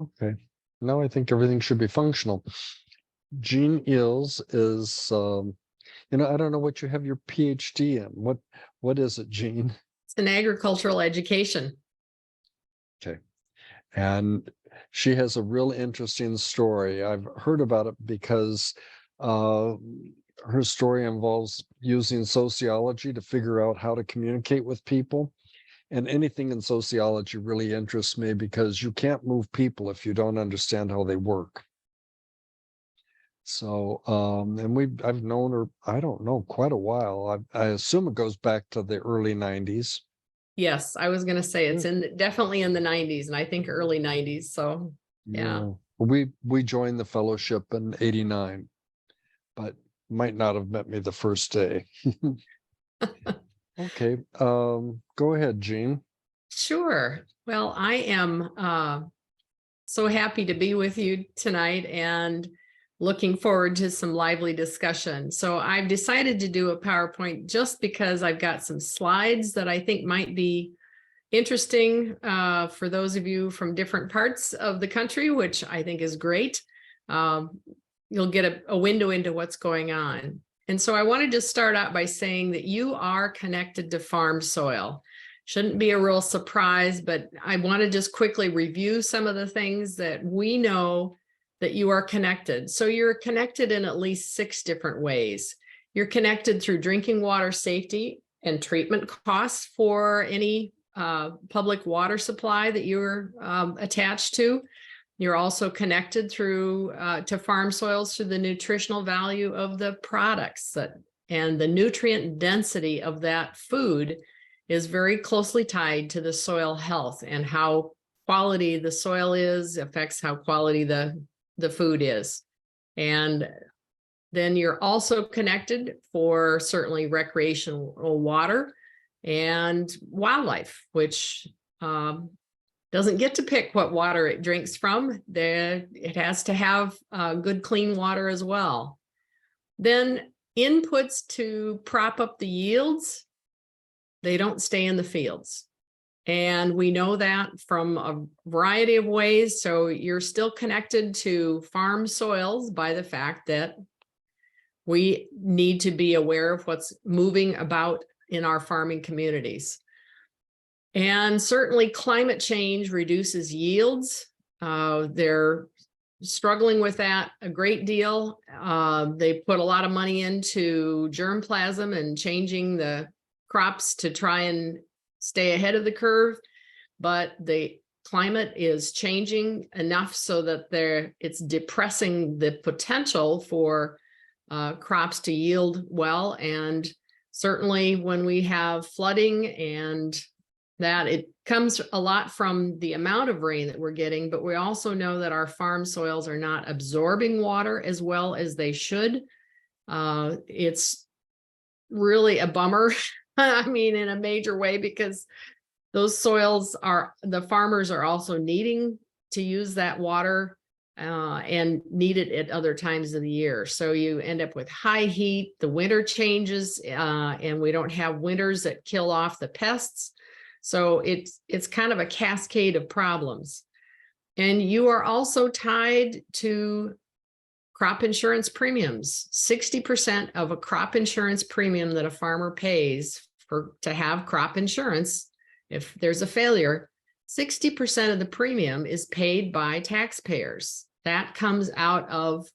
Okay. Now I think everything should be functional. Jean Eells is, I don't know what you have your PhD in. What is it, Jean? It's an agricultural education. Okay. And she has a real interesting story. I've heard about it because uh, her story involves using sociology to figure out how to communicate with people. And anything in sociology really interests me because you can't move people if you don't understand how they work. So, and I've known her, I don't know, quite a while. I assume it goes back to the early 90s. Yes, I was going to say it's definitely in the 90s, and I think early 90s. So yeah. Yeah. We joined the fellowship in 89, but might not have met me the first day. Okay. Go ahead, Jean. Sure. Well, I am so happy to be with you tonight and looking forward to some lively discussion. So I've decided to do a PowerPoint just because I've got some slides that I think might be interesting for those of you from different parts of the country, which I think is great. You'll get a window into what's going on. And so I want to just start out by saying that you are connected to farm soil. Shouldn't be a real surprise, but I want to just quickly review some of the things that we know that you are connected. So you're connected in at least 6 different ways. You're connected through drinking water safety and treatment costs for any public water supply that you're attached to. You're also connected through to farm soils through the nutritional value of the products and the nutrient density of that food is very closely tied to the soil health, and how quality the soil is affects how quality the food is. And then you're also connected for certainly recreational water and wildlife, which doesn't get to pick what water it drinks from. It has to have good, clean water as well. Then inputs to prop up the yields, they don't stay in the fields. And we know that from a variety of ways. So you're still connected to farm soils by the fact that we need to be aware of what's moving about in our farming communities. And certainly climate change reduces yields. They're struggling with that a great deal. They put a lot of money into germplasm and changing the crops to try and stay ahead of the curve, but the climate is changing enough so that it's depressing the potential for crops to yield well. And certainly when we have flooding and that, it comes a lot from the amount of rain that we're getting, but we also know that our farm soils are not absorbing water as well as they should. It's really a bummer. I mean, in a major way, because those soils the farmers are also needing to use that water and need it at other times of the year. So you end up with high heat, the winter changes, and we don't have winters that kill off the pests. So it's kind of a cascade of problems. And you are also tied to crop insurance premiums. 60% of a crop insurance premium that a farmer pays to have crop insurance, if there's a failure, 60% of the premium is paid by taxpayers. That comes out of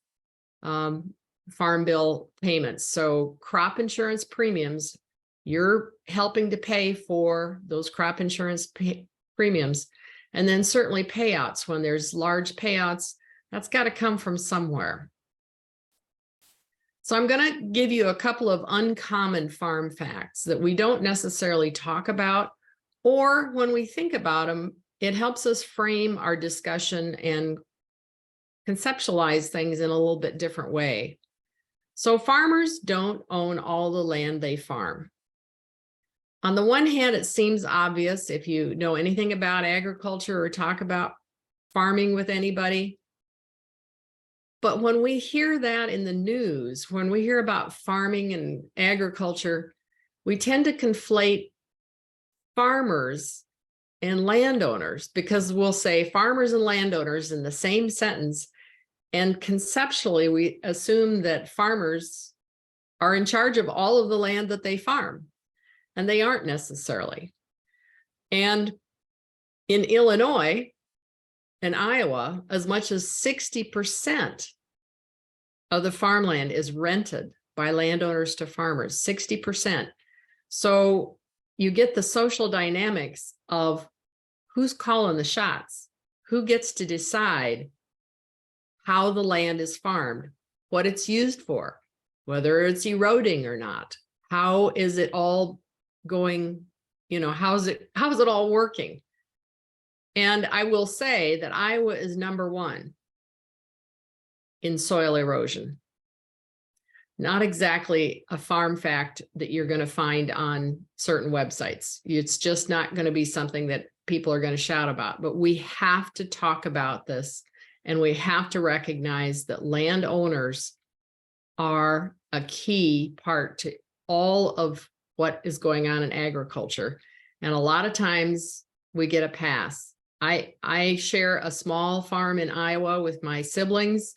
farm bill payments. So crop insurance premiums, you're helping to pay for those crop insurance premiums. And then certainly payouts, when there's large payouts, that's got to come from somewhere. So I'm going to give you a couple of uncommon farm facts that we don't necessarily talk about, or when we think about them, it helps us frame our discussion and conceptualize things in a little bit different way. So farmers don't own all the land they farm. On the one hand, it seems obvious if you know anything about agriculture or talk about farming with anybody. But when we hear that in the news, when we hear about farming and agriculture, we tend to conflate farmers and landowners, because we'll say farmers and landowners in the same sentence. And conceptually, we assume that farmers are in charge of all of the land that they farm, and they aren't necessarily. And in Illinois and Iowa, as much as 60% of the farmland is rented by landowners to farmers, 60%. So you get the social dynamics of who's calling the shots, who gets to decide how the land is farmed, what it's used for, whether it's eroding or not. How is it all going, how's it all working? And I will say that Iowa is #1 in soil erosion. Not exactly a farm fact that you're going to find on certain websites. It's just not going to be something that people are going to shout about, but we have to talk about this, and we have to recognize that landowners are a key part to all of what is going on in agriculture. And a lot of times we get a pass. I share a small farm in Iowa with my siblings,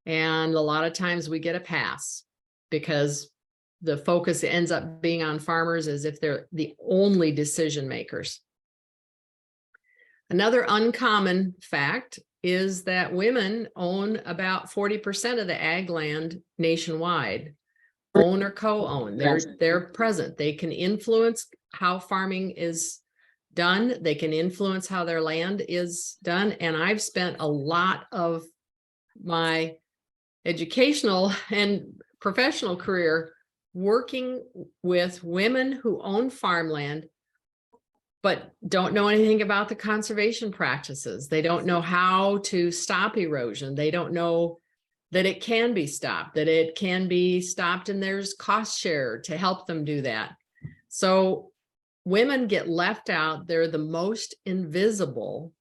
and a lot of times we get a pass because the focus ends up being on farmers as if they're the only decision makers. Another uncommon fact is that women own about 40% of the ag land nationwide, own or co-own. They're present. They can influence how farming is done. They can influence how their land is done. And I've spent a lot of my educational and professional career working with women who own farmland but don't know anything about the conservation practices. They don't know how to stop erosion. They don't know that it can be stopped, that it can be stopped, and there's cost share to help them do that. So women get left out. They're the most invisible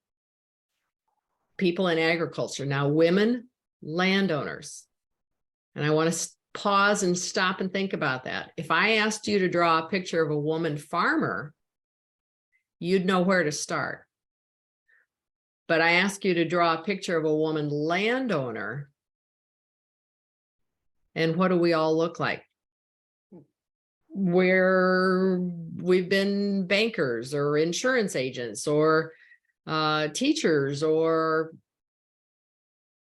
people in agriculture. Now, women landowners, and I want to pause and stop and think about that. If I asked you to draw a picture of a woman farmer, you'd know where to start. But I ask you to draw a picture of a woman landowner, and what do we all look like? Where we've been bankers or insurance agents or teachers or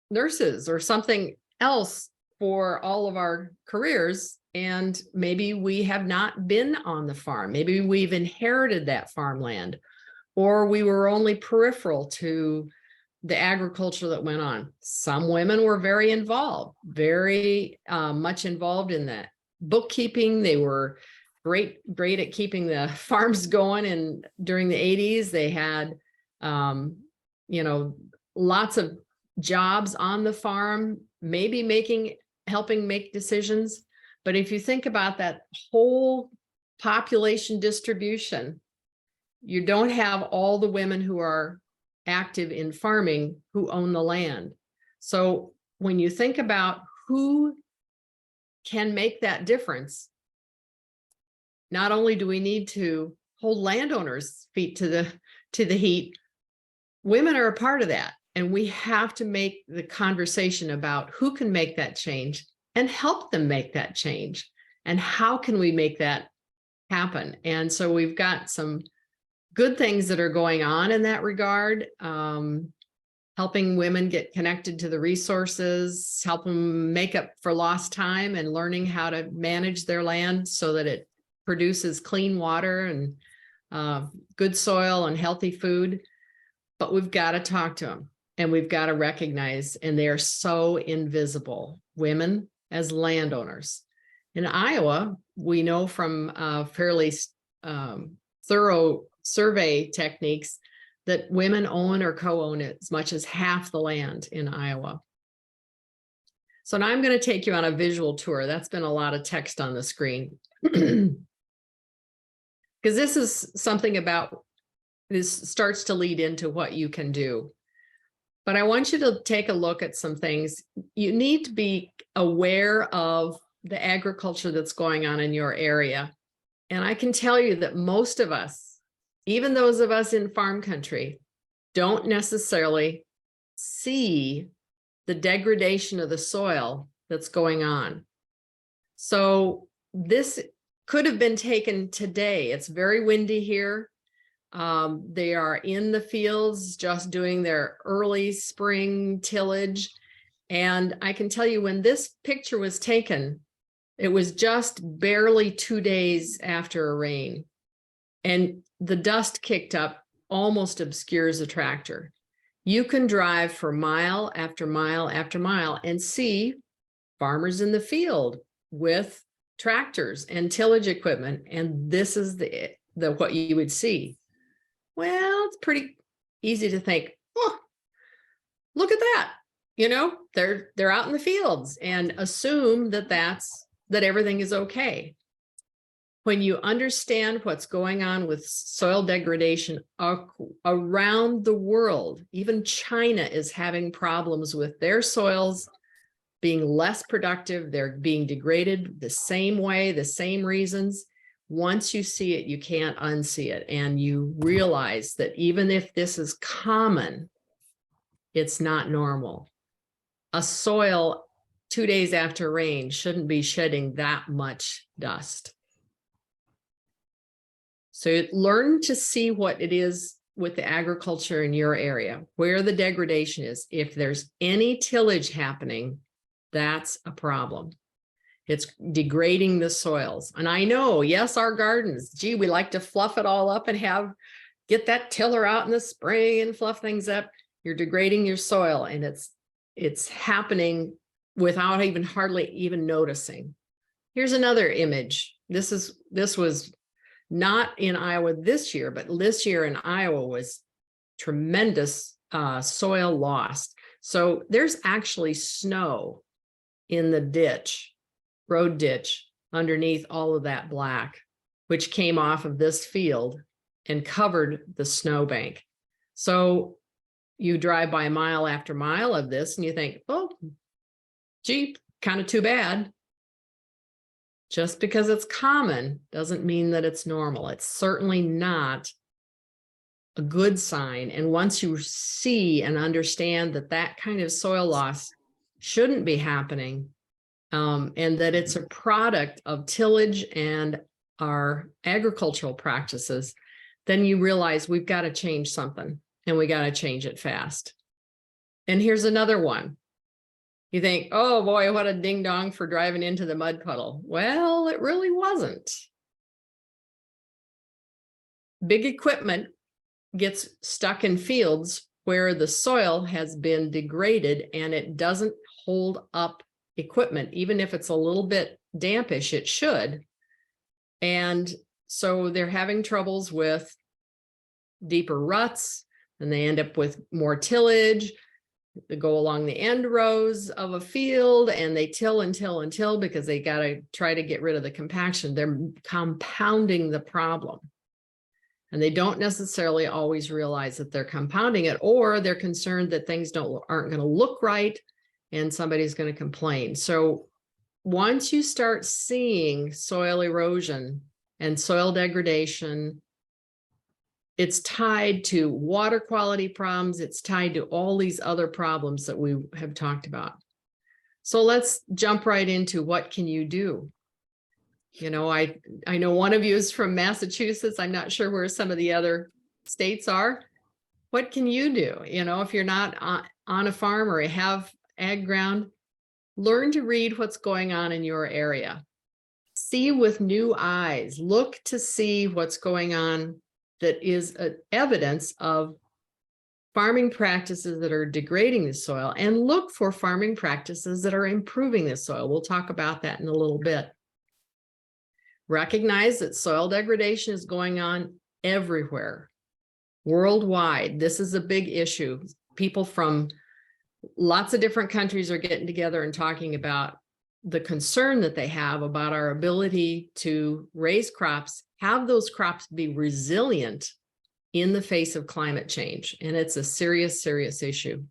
nurses or something else for all of our careers. And maybe we have not been on the farm. Maybe we've inherited that farmland, or we were only peripheral to the agriculture that went on. Some women were very involved, very much involved in that bookkeeping. They were great at keeping the farms going. And during the 80s, they had, lots of jobs on the farm, maybe helping make decisions. But if you think about that whole population distribution, you don't have all the women who are active in farming who own the land. So when you think about who can make that difference, not only do we need to hold landowners' feet to the heat, women are a part of that. And we have to make the conversation about who can make that change and help them make that change. And how can we make that happen? And so we've got some good things that are going on in that regard, helping women get connected to the resources, help them make up for lost time and learning how to manage their land so that it produces clean water and good soil and healthy food. But we've got to talk to them, and we've got to recognize, and they are so invisible, women as landowners. In Iowa, we know from fairly thorough survey techniques that women own or co-own as much as half the land in Iowa. So now I'm going to take you on a visual tour. That's been a lot of text on the screen. Because this is something about, this starts to lead into what you can do. But I want you to take a look at some things. You need to be aware of the agriculture that's going on in your area. And I can tell you that most of us even those of us in farm country, don't necessarily see the degradation of the soil that's going on. So this could have been taken today. It's very windy here. They are in the fields just doing their early spring tillage. And I can tell you, when this picture was taken, it was just barely 2 days after a rain. And the dust kicked up almost obscures the tractor. You can drive for mile after mile after mile and see farmers in the field with tractors and tillage equipment. And this is the what you would see. Well, it's pretty easy to think, oh, look at that. You know, they're out in the fields, and assume that everything is okay. When you understand what's going on with soil degradation around the world, even China is having problems with their soils being less productive. They're being degraded the same way, the same reasons. Once you see it, you can't unsee it. And you realize that even if this is common, it's not normal. A soil 2 days after rain shouldn't be shedding that much dust. So learn to see what it is with the agriculture in your area, where the degradation is. If there's any tillage happening, that's a problem. It's degrading the soils. And I know, yes, our gardens, gee, we like to fluff it all up and get that tiller out in the spring and fluff things up. You're degrading your soil, and it's happening without hardly even noticing. Here's another image. This was not in Iowa this year, but this year in Iowa was tremendous soil loss. So there's actually snow in the ditch, road ditch, underneath all of that black, which came off of this field and covered the snowbank. So you drive by mile after mile of this and you think, oh, gee, kind of too bad. Just because it's common doesn't mean that it's normal. It's certainly not a good sign. And once you see and understand that kind of soil loss shouldn't be happening, and that it's a product of tillage and our agricultural practices, then you realize we've got to change something, and we got to change it fast. And here's another one. You think, oh boy, what a ding dong for driving into the mud puddle. Well, it really wasn't. Big equipment gets stuck in fields where the soil has been degraded and it doesn't hold up equipment. Even if it's a little bit dampish, it should. And so they're having troubles with deeper ruts, and they end up with more tillage. They go along the end rows of a field and they till and till and till because they got to try to get rid of the compaction. They're compounding the problem. And they don't necessarily always realize that they're compounding it, or they're concerned that things aren't going to look right and somebody's going to complain. So once you start seeing soil erosion and soil degradation, it's tied to water quality problems. It's tied to all these other problems that we have talked about. So let's jump right into what can you do? You know, I know one of you is from Massachusetts. I'm not sure where some of the other states are. What can you do? You know, if you're not on a farm or have ag ground, learn to read what's going on in your area. See with new eyes. Look to see what's going on that is evidence of farming practices that are degrading the soil, and look for farming practices that are improving the soil. We'll talk about that in a little bit. Recognize that soil degradation is going on everywhere, worldwide. This is a big issue. People from lots of different countries are getting together and talking about the concern that they have about our ability to raise crops, have those crops be resilient in the face of climate change. And it's a serious, serious issue.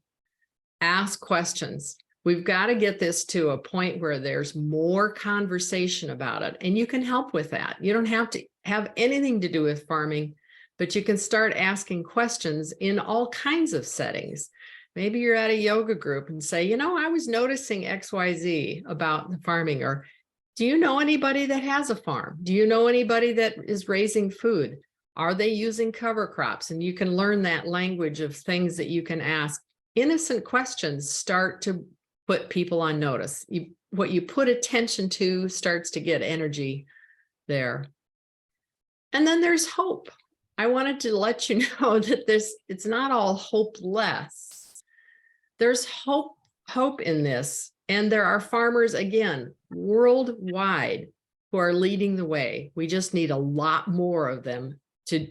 Ask questions. We've got to get this to a point where there's more conversation about it, and you can help with that. You don't have to have anything to do with farming, but you can start asking questions in all kinds of settings. Maybe you're at a yoga group and say, you know, I was noticing XYZ about the farming, or do you know anybody that has a farm? Do you know anybody that is raising food? Are they using cover crops? And you can learn that language of things that you can ask. Innocent questions start to put people on notice. What you put attention to starts to get energy there. And then there's hope. I wanted to let you know that it's not all hopeless. There's hope in this. And there are farmers, again, worldwide, who are leading the way. We just need a lot more of them to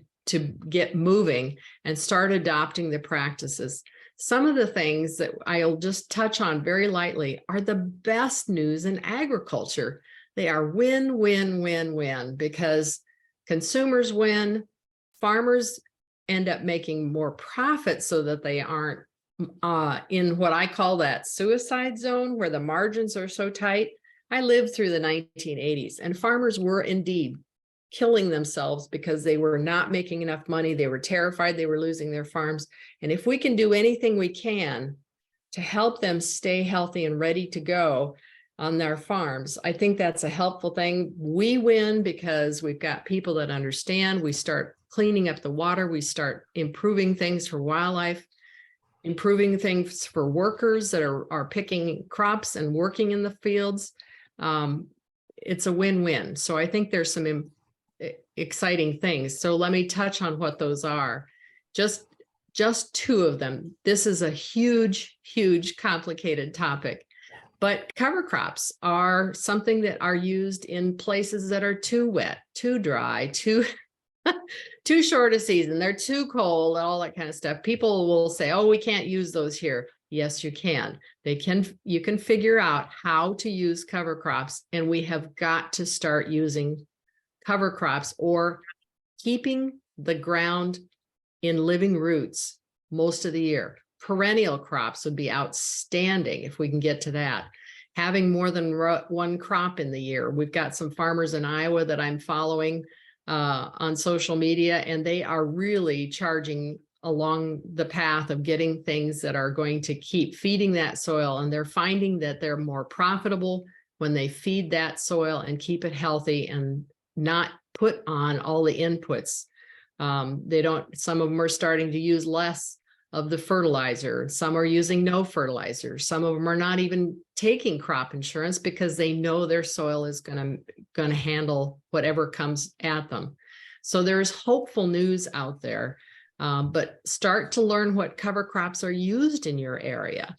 get moving and start adopting the practices. Some of the things that I'll just touch on very lightly are the best news in agriculture. They are win, win, win, win, because consumers win, farmers end up making more profit so that they aren't in what I call that suicide zone where the margins are so tight. I lived through the 1980s, and farmers were indeed killing themselves because they were not making enough money. They were terrified they were losing their farms. And if we can do anything we can to help them stay healthy and ready to go on their farms, I think that's a helpful thing. We win because we've got people that understand. We start cleaning up the water. We start improving things for wildlife, improving things for workers that are picking crops and working in the fields. It's a win-win. So I think there's some exciting things. So let me touch on what those are. Just two of them. This is a huge, huge, complicated topic. But cover crops are something that are used in places that are too wet, too dry, too short a season. They're too cold, all that kind of stuff. People will say, oh, we can't use those here. Yes, you can. You can figure out how to use cover crops, and we have got to start using cover crops or keeping the ground in living roots most of the year. Perennial crops would be outstanding if we can get to that. Having more than one crop in the year. We've got some farmers in Iowa that I'm following on social media, and they are really charging along the path of getting things that are going to keep feeding that soil. And they're finding that they're more profitable when they feed that soil and keep it healthy and not put on all the inputs. Some of them are starting to use less of the fertilizer. Some are using no fertilizer. Some of them are not even taking crop insurance because they know their soil is going to handle whatever comes at them. So there's hopeful news out there, but start to learn what cover crops are used in your area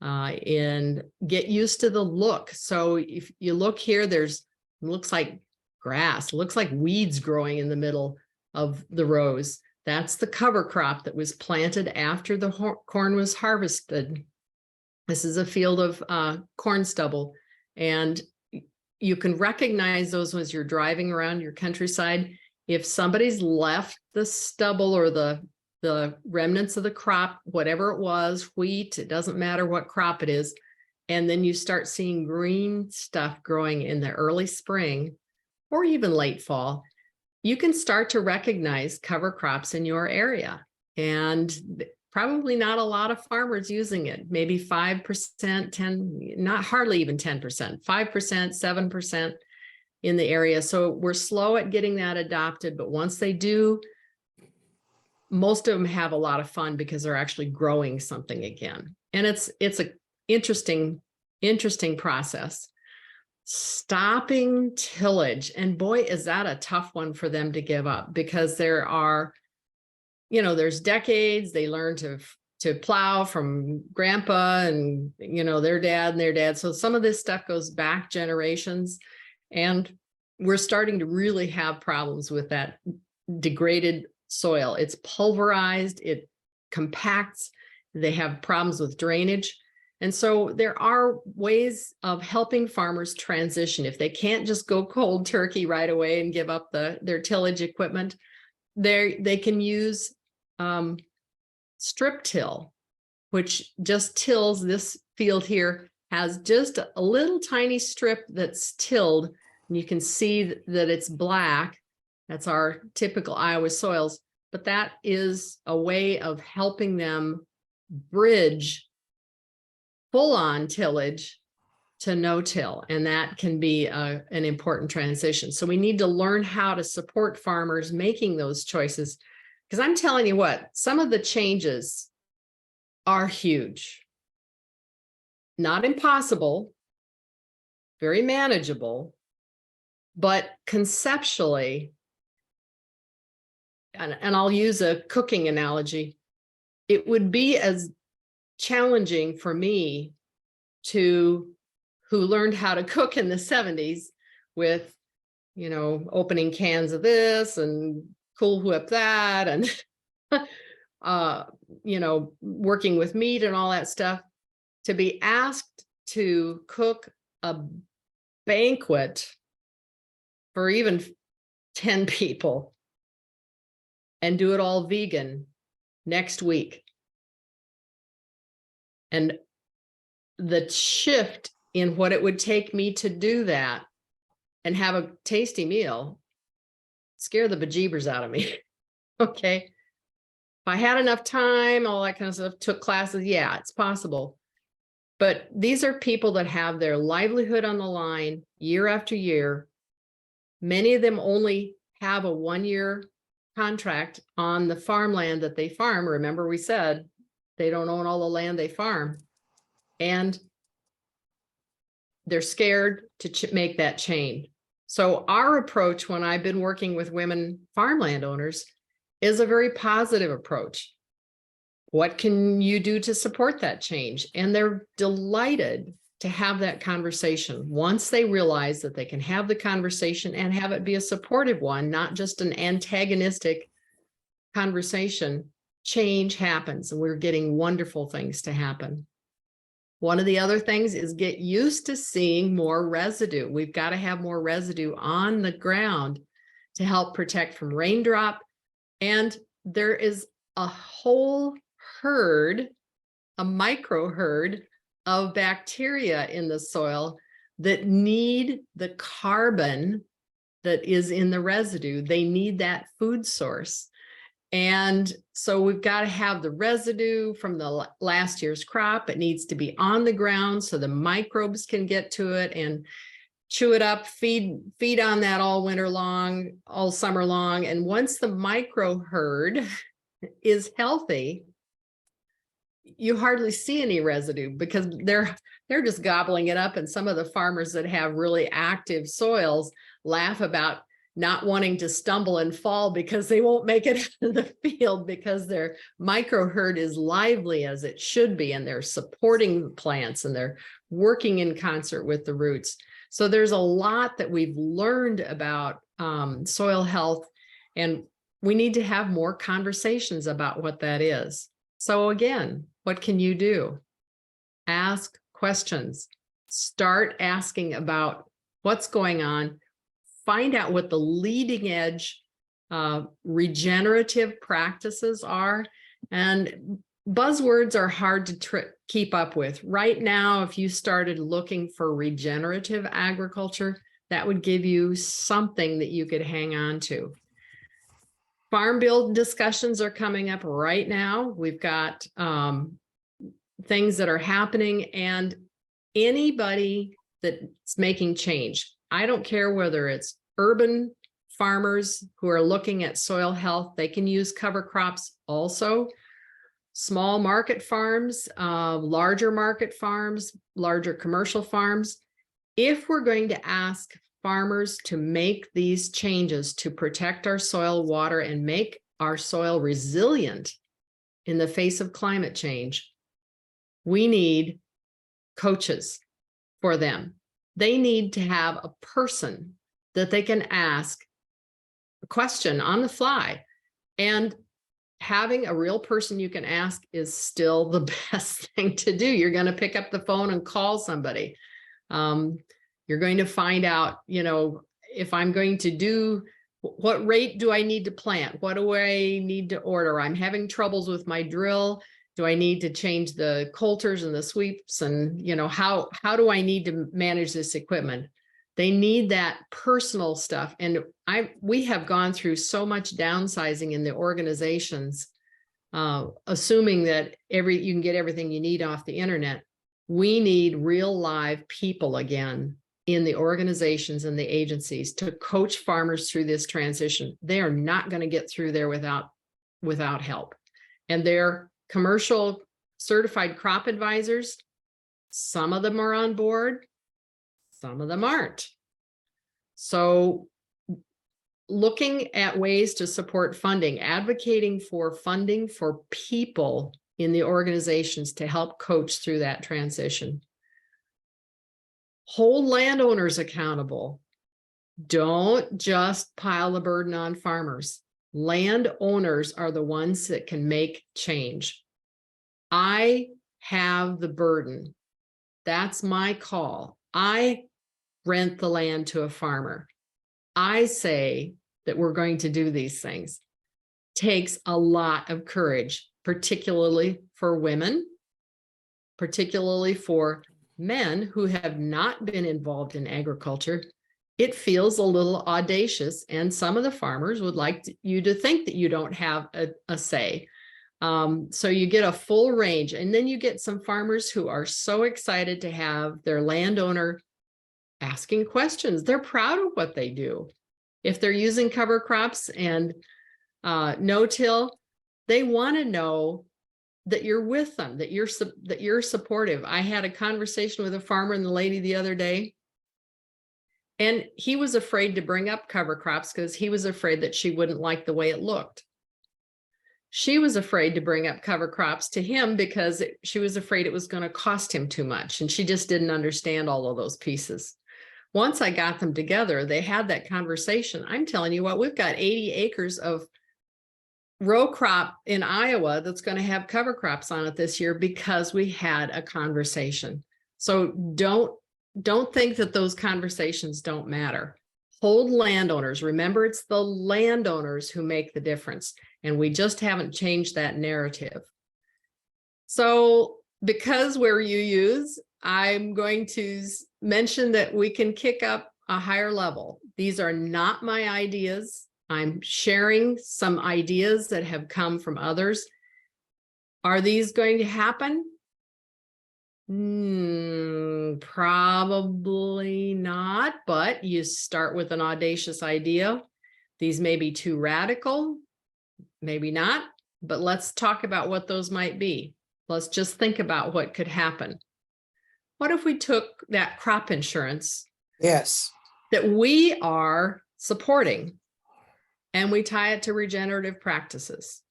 and get used to the look. So if you look here, looks like grass, looks like weeds growing in the middle of the rows. That's the cover crop that was planted after the corn was harvested. This is a field of corn stubble, and you can recognize those as you're driving around your countryside. If somebody's left the stubble or the remnants of the crop, whatever it was, wheat, it doesn't matter what crop it is, and then you start seeing green stuff growing in the early spring or even late fall, you can start to recognize cover crops in your area. And probably not a lot of farmers using it, maybe 5%, 10, not hardly even 10%, 5%, 7% in the area. So we're slow at getting that adopted, but once they do, most of them have a lot of fun because they're actually growing something again. And it's an interesting process. Stopping tillage. And boy, is that a tough one for them to give up, because there's decades they learn to plow from grandpa and, their dad and their dad. So some of this stuff goes back generations, and we're starting to really have problems with that degraded soil. It's pulverized, it compacts, they have problems with drainage. And so there are ways of helping farmers transition. If they can't just go cold turkey right away and give up their tillage equipment, they can use strip till, which just tills. This field here has just a little tiny strip that's tilled, and you can see that it's black. That's our typical Iowa soils. but that is a way of helping them bridge full-on tillage to no-till, and that can be an important transition. So we need to learn how to support farmers making those choices, because I'm telling you what, some of the changes are huge. Not impossible, very manageable, but conceptually, and I'll use a cooking analogy, it would be as challenging for me who learned how to cook in the 70s with, opening cans of this and Cool Whip that, and, working with meat and all that stuff, to be asked to cook a banquet for even 10 people and do it all vegan next week. And the shift in what it would take me to do that and have a tasty meal scare the bejeebers out of me. Okay. If I had enough time, all that kind of stuff, took classes, yeah, it's possible. But these are people that have their livelihood on the line year after year. Many of them only have a 1-year contract on the farmland that they farm. Remember, we said they don't own all the land they farm. And they're scared to make that change. So our approach when I've been working with women farmland owners is a very positive approach. What can you do to support that change? And they're delighted to have that conversation once they realize that they can have the conversation and have it be a supportive one, not just an antagonistic conversation. Change happens, and we're getting wonderful things to happen. One of the other things is get used to seeing more residue. We've got to have more residue on the ground to help protect from raindrop. And there is a whole herd, a micro herd of bacteria in the soil that need the carbon that is in the residue. They need that food source. And so we've got to have the residue from the last year's crop. It needs to be on the ground so the microbes can get to it and chew it up, feed on that all winter long, all summer long. And once the micro herd is healthy, you hardly see any residue because they're just gobbling it up. And some of the farmers that have really active soils laugh about not wanting to stumble and fall because they won't make it in the field because their micro herd is lively as it should be, and they're supporting the plants and they're working in concert with the roots. So there's a lot that we've learned about soil health, and we need to have more conversations about what that is. So again, what can you do? Ask questions. Start asking about what's going on. Find out what the leading edge regenerative practices are. And buzzwords are hard to keep up with. Right now, if you started looking for regenerative agriculture, that would give you something that you could hang on to. Farm bill discussions are coming up right now. We've got things that are happening, and anybody that's making change, I don't care whether it's urban farmers who are looking at soil health, they can use cover crops also. Small market farms, larger market farms, larger commercial farms. If we're going to ask farmers to make these changes to protect our soil, water, and make our soil resilient in the face of climate change, we need coaches for them. They need to have a person that they can ask a question on the fly. And having a real person you can ask is still the best thing to do. You're going to pick up the phone and call somebody. You're going to find out, if I'm going to do, what rate do I need to plant? What do I need to order? I'm having troubles with my drill. Do I need to change the coulters and the sweeps? And, how do I need to manage this equipment? They need that personal stuff. And we have gone through so much downsizing in the organizations, assuming that you can get everything you need off the internet. We need real live people again in the organizations and the agencies to coach farmers through this transition. They are not going to get through there without help. And their commercial certified crop advisors, some of them are on board, some of them aren't. So looking at ways to support funding, advocating for funding for people in the organizations to help coach through that transition. Hold landowners accountable. Don't just pile the burden on farmers. Landowners are the ones that can make change. I have the burden. That's my call. I rent the land to a farmer. I say that we're going to do these things. Takes a lot of courage, particularly for women, particularly for men who have not been involved in agriculture. It feels a little audacious, and some of the farmers would like you to think that you don't have a say. So you get a full range, and then you get some farmers who are so excited to have their landowner asking questions. They're proud of what they do. If they're using cover crops and no-till, they want to know that you're with them, that you're supportive. I had a conversation with a farmer and the lady the other day, and he was afraid to bring up cover crops because he was afraid that she wouldn't like the way it looked. She was afraid to bring up cover crops to him because she was afraid it was going to cost him too much, and she just didn't understand all of those pieces. Once I got them together, they had that conversation. I'm telling you what, we've got 80 acres of row crop in Iowa that's going to have cover crops on it this year because we had a conversation. So don't think that those conversations don't matter. Hold landowners. Remember, it's the landowners who make the difference, and we just haven't changed that narrative. So because we're UUs, I'm going to mention that we can kick up a higher level. These are not my ideas. I'm sharing some ideas that have come from others. Are these going to happen? Probably not, but you start with an audacious idea. These may be too radical, maybe not, but let's talk about what those might be. Let's just think about what could happen. What if we took that crop insurance Yes. that we are supporting and we tie it to regenerative practices?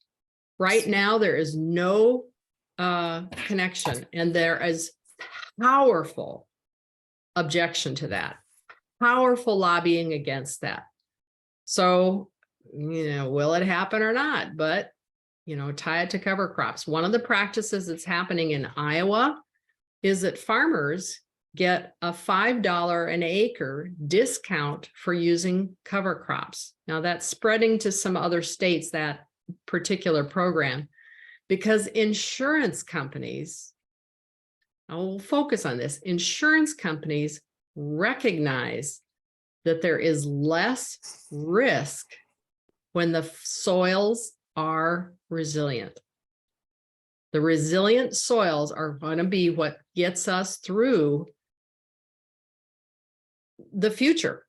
Right now, there is no connection, and there is powerful objection to that, powerful lobbying against that. So, will it happen or not? But, tie it to cover crops. One of the practices that's happening in Iowa is that farmers get a $5 an acre discount for using cover crops. Now that's spreading to some other states, that particular program, because insurance companies, I will focus on this, insurance companies recognize that there is less risk when the soils are resilient. The resilient soils are going to be what gets us through the future.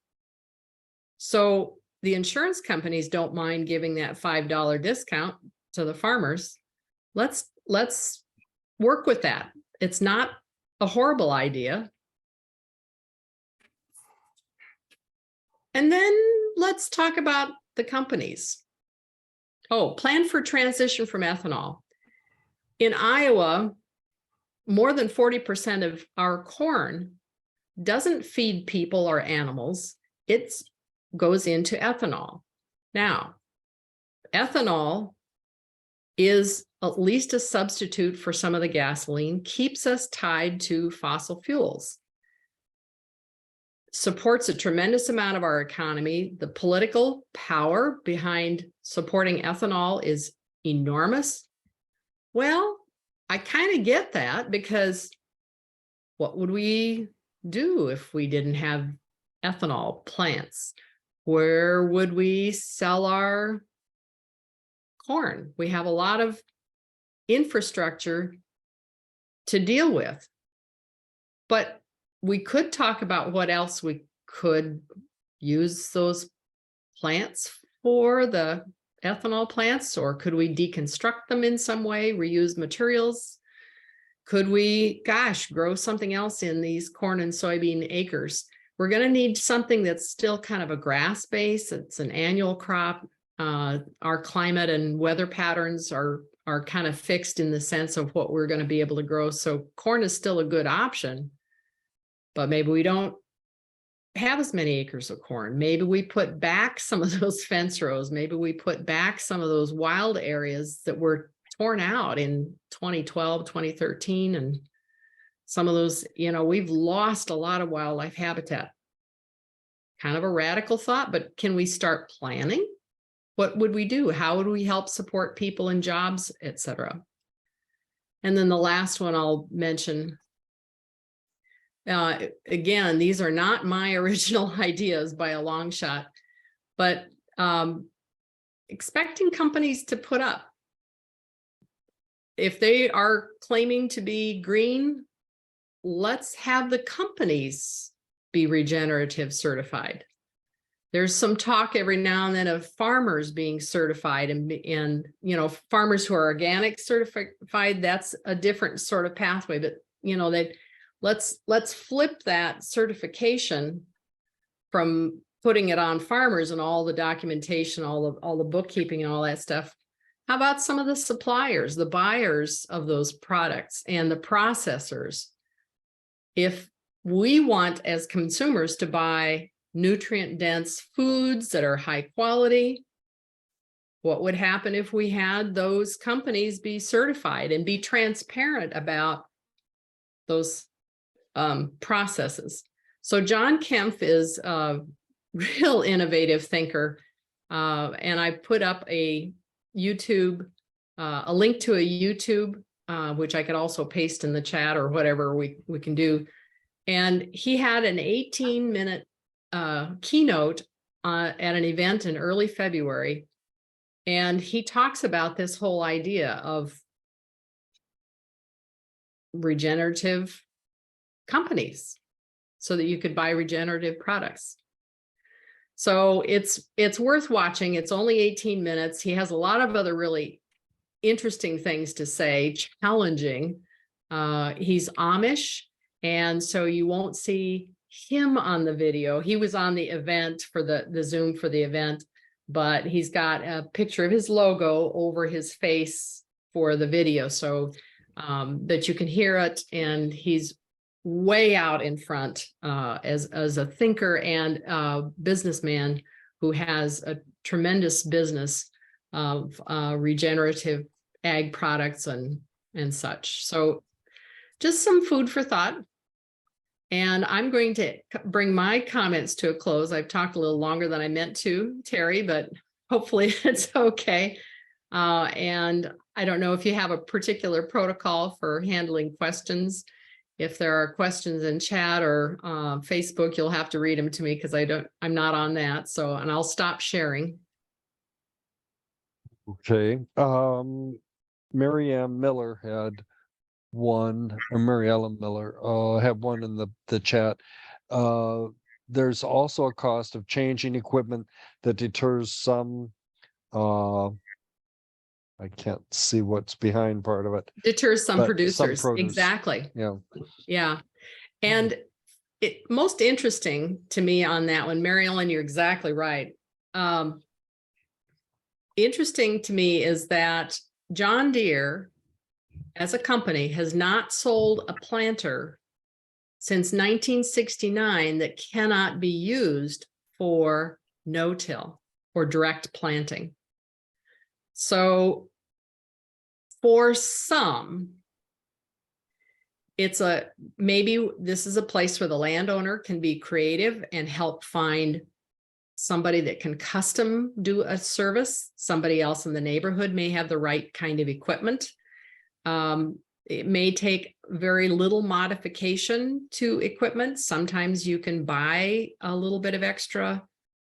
So the insurance companies don't mind giving that $5 discount to the farmers. Let's work with that. It's not a horrible idea. And then let's talk about the companies. Oh, plan for transition from ethanol. In Iowa, more than 40% of our corn doesn't feed people or animals. It goes into ethanol. Now, ethanol is at least a substitute for some of the gasoline, keeps us tied to fossil fuels, supports a tremendous amount of our economy. The political power behind supporting ethanol is enormous. Well, I kind of get that, because what would we do if we didn't have ethanol plants. Where would we sell our corn? We have a lot of infrastructure to deal with. But we could talk about what else we could use those plants for, the ethanol plants, or could we deconstruct them in some way, reuse materials? Could we, grow something else in these corn and soybean acres? We're going to need something that's still kind of a grass base. It's an annual crop. Our climate and weather patterns are kind of fixed in the sense of what we're going to be able to grow. So corn is still a good option, but maybe we don't have as many acres of corn. Maybe we put back some of those fence rows. Maybe we put back some of those wild areas that were torn out in 2012, 2013. And some of those, we've lost a lot of wildlife habitat. Kind of a radical thought, but can we start planning? What would we do? How would we help support people and jobs, et cetera? And then the last one I'll mention, again, these are not my original ideas by a long shot, but expecting companies to put up. If they are claiming to be green, let's have the companies be regenerative certified. There's some talk every now and then of farmers being certified, and farmers who are organic certified, that's a different sort of pathway, but let's flip that certification from putting it on farmers and all the documentation, all the bookkeeping and all that stuff. How about some of the suppliers, the buyers of those products and the processors? If we want as consumers to buy nutrient-dense foods that are high quality, what would happen if we had those companies be certified and be transparent about those processes? So John Kempf is a real innovative thinker, and I put up a YouTube, a link to a YouTube, which I could also paste in the chat or whatever we can do. And he had an 18-minute keynote at an event in early February. And he talks about this whole idea of regenerative companies so that you could buy regenerative products. So it's worth watching. It's only 18 minutes. He has a lot of other really interesting things to say, challenging. He's Amish, and so you won't see him on the video. He was on the event for the Zoom for the event, but he's got a picture of his logo over his face for the video so that you can hear it. And he's way out in front as a thinker and businessman who has a tremendous business of regenerative ag products and such. So just some food for thought. And I'm going to bring my comments to a close. I've talked a little longer than I meant to, Terry, but hopefully it's okay. And I don't know if you have a particular protocol for handling questions. If there are questions in chat or Facebook, you'll have to read them to me because I'm not on that. So, and I'll stop sharing. Okay. Mary Ellen Miller had one in the chat. There's also a cost of changing equipment that deters some, I can't see what's behind part of it. Deters some producers. produce. Exactly. Yeah. Yeah. And most interesting to me on that one, Mary Ellen, you're exactly right. Interesting to me is that John Deere as a company has not sold a planter since 1969 that cannot be used for no-till or direct planting. So for some, maybe this is a place where the landowner can be creative and help find somebody that can custom do a service. Somebody else in the neighborhood may have the right kind of equipment. It may take very little modification to equipment. Sometimes you can buy a little bit of extra,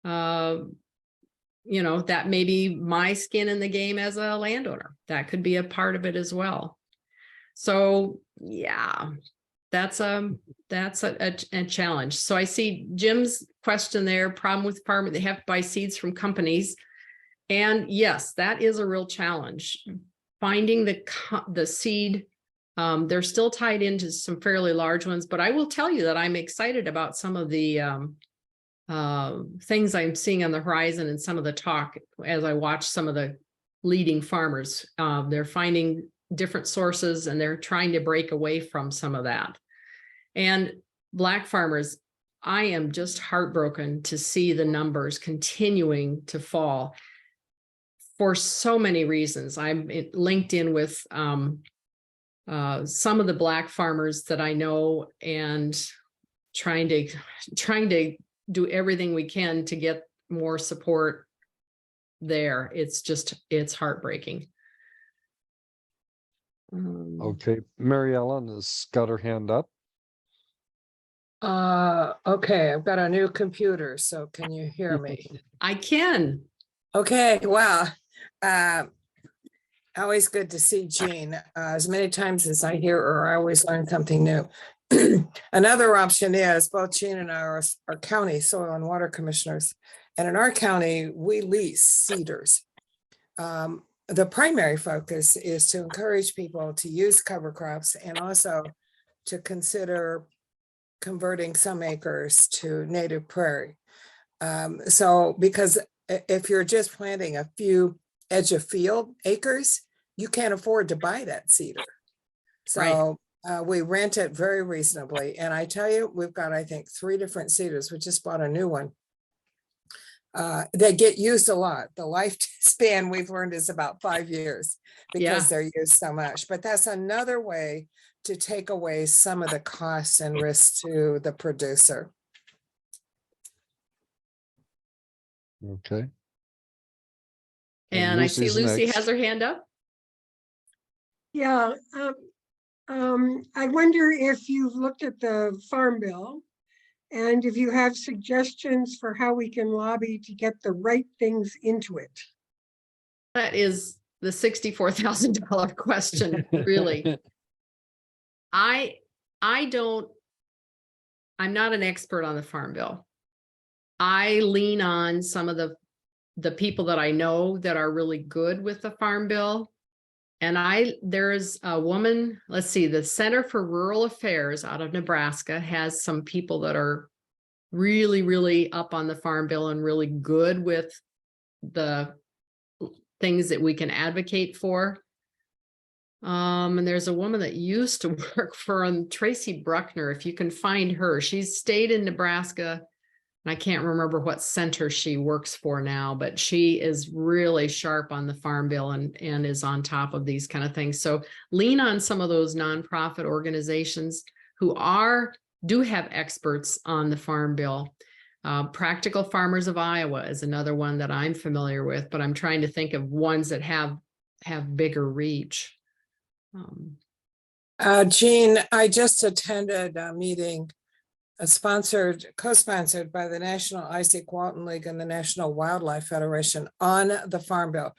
that may be my skin in the game as a landowner. That could be a part of it as well. So yeah, that's a challenge. So I see Jim's question there, problem with farming, they have to buy seeds from companies. And yes, that is a real challenge. Finding the seed, they're still tied into some fairly large ones, but I will tell you that I'm excited about some of the things I'm seeing on the horizon and some of the talk as I watch some of the leading farmers. They're finding different sources and they're trying to break away from some of that. And Black farmers, I am just heartbroken to see the numbers continuing to fall for so many reasons. I'm linked in with some of the Black farmers that I know and trying to do everything we can to get more support there. It's heartbreaking. Okay, Mary Ellen has got her hand up. Okay, I've got a new computer, so can you hear me? I can. Okay, wow. Always good to see Jean. As many times as I hear her, I always learn something new. Another option is both Jean and I are county soil and water commissioners. And in our county, we lease cedars. The primary focus is to encourage people to use cover crops and also to consider converting some acres to native prairie. So because if you're just planting a few edge of field acres, you can't afford to buy that cedar. So we rent it very reasonably. And I tell you, we've got, I think, 3 different cedars. We just bought a new one. They get used a lot. The lifespan we've learned is about 5 years because they're used so much. But that's another way to take away some of the costs and risks to the producer. Okay. And I see Lucy's Lucy next. has her hand up. Yeah, I wonder if you've looked at the Farm Bill and if you have suggestions for how we can lobby to get the right things into it. That is the $64,000 question, really. I'm not an expert on the Farm Bill. I lean on some of the people that I know that are really good with the Farm Bill. And there's a woman, let's see, the Center for Rural Affairs out of Nebraska has some people that are really, really up on the Farm Bill and really good with the things that we can advocate for. And there's a woman that used to work for Tracy Bruckner, if you can find her. She's stayed in Nebraska. I can't remember what center she works for now, but she is really sharp on the Farm Bill and is on top of these kind of things. So lean on some of those nonprofit organizations who do have experts on the Farm Bill. Practical Farmers of Iowa is another one that I'm familiar with, but I'm trying to think of ones that have bigger reach. Jean, I just attended a meeting co-sponsored by the National Isaac Walton League and the National Wildlife Federation on the Farm Bill.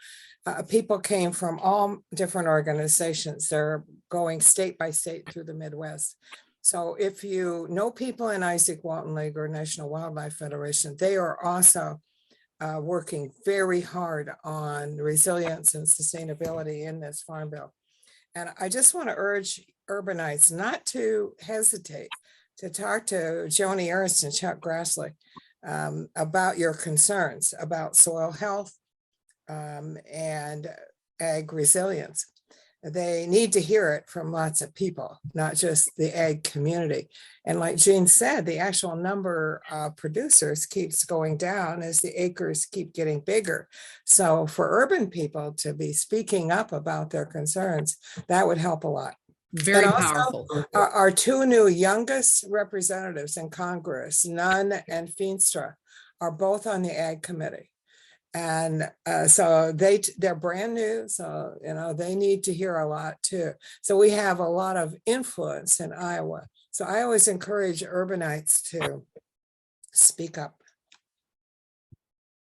People came from all different organizations. They're going state by state through the Midwest. So if you know people in Isaac Walton League or National Wildlife Federation, they are also working very hard on resilience and sustainability in this Farm Bill. And I just want to urge urbanites not to hesitate to talk to Jean Eells and Chuck Grassley about your concerns about soil health and ag resilience. They need to hear it from lots of people, not just the ag community. And like Jean said, the actual number of producers keeps going down as the acres keep getting bigger. So for urban people to be speaking up about their concerns, that would help a lot. Very And also, powerful. our 2 new youngest representatives in Congress, Nunn and Feenstra, are both on the Ag Committee. And so they're brand new, so they need to hear a lot too. So we have a lot of influence in Iowa. So I always encourage urbanites to speak up.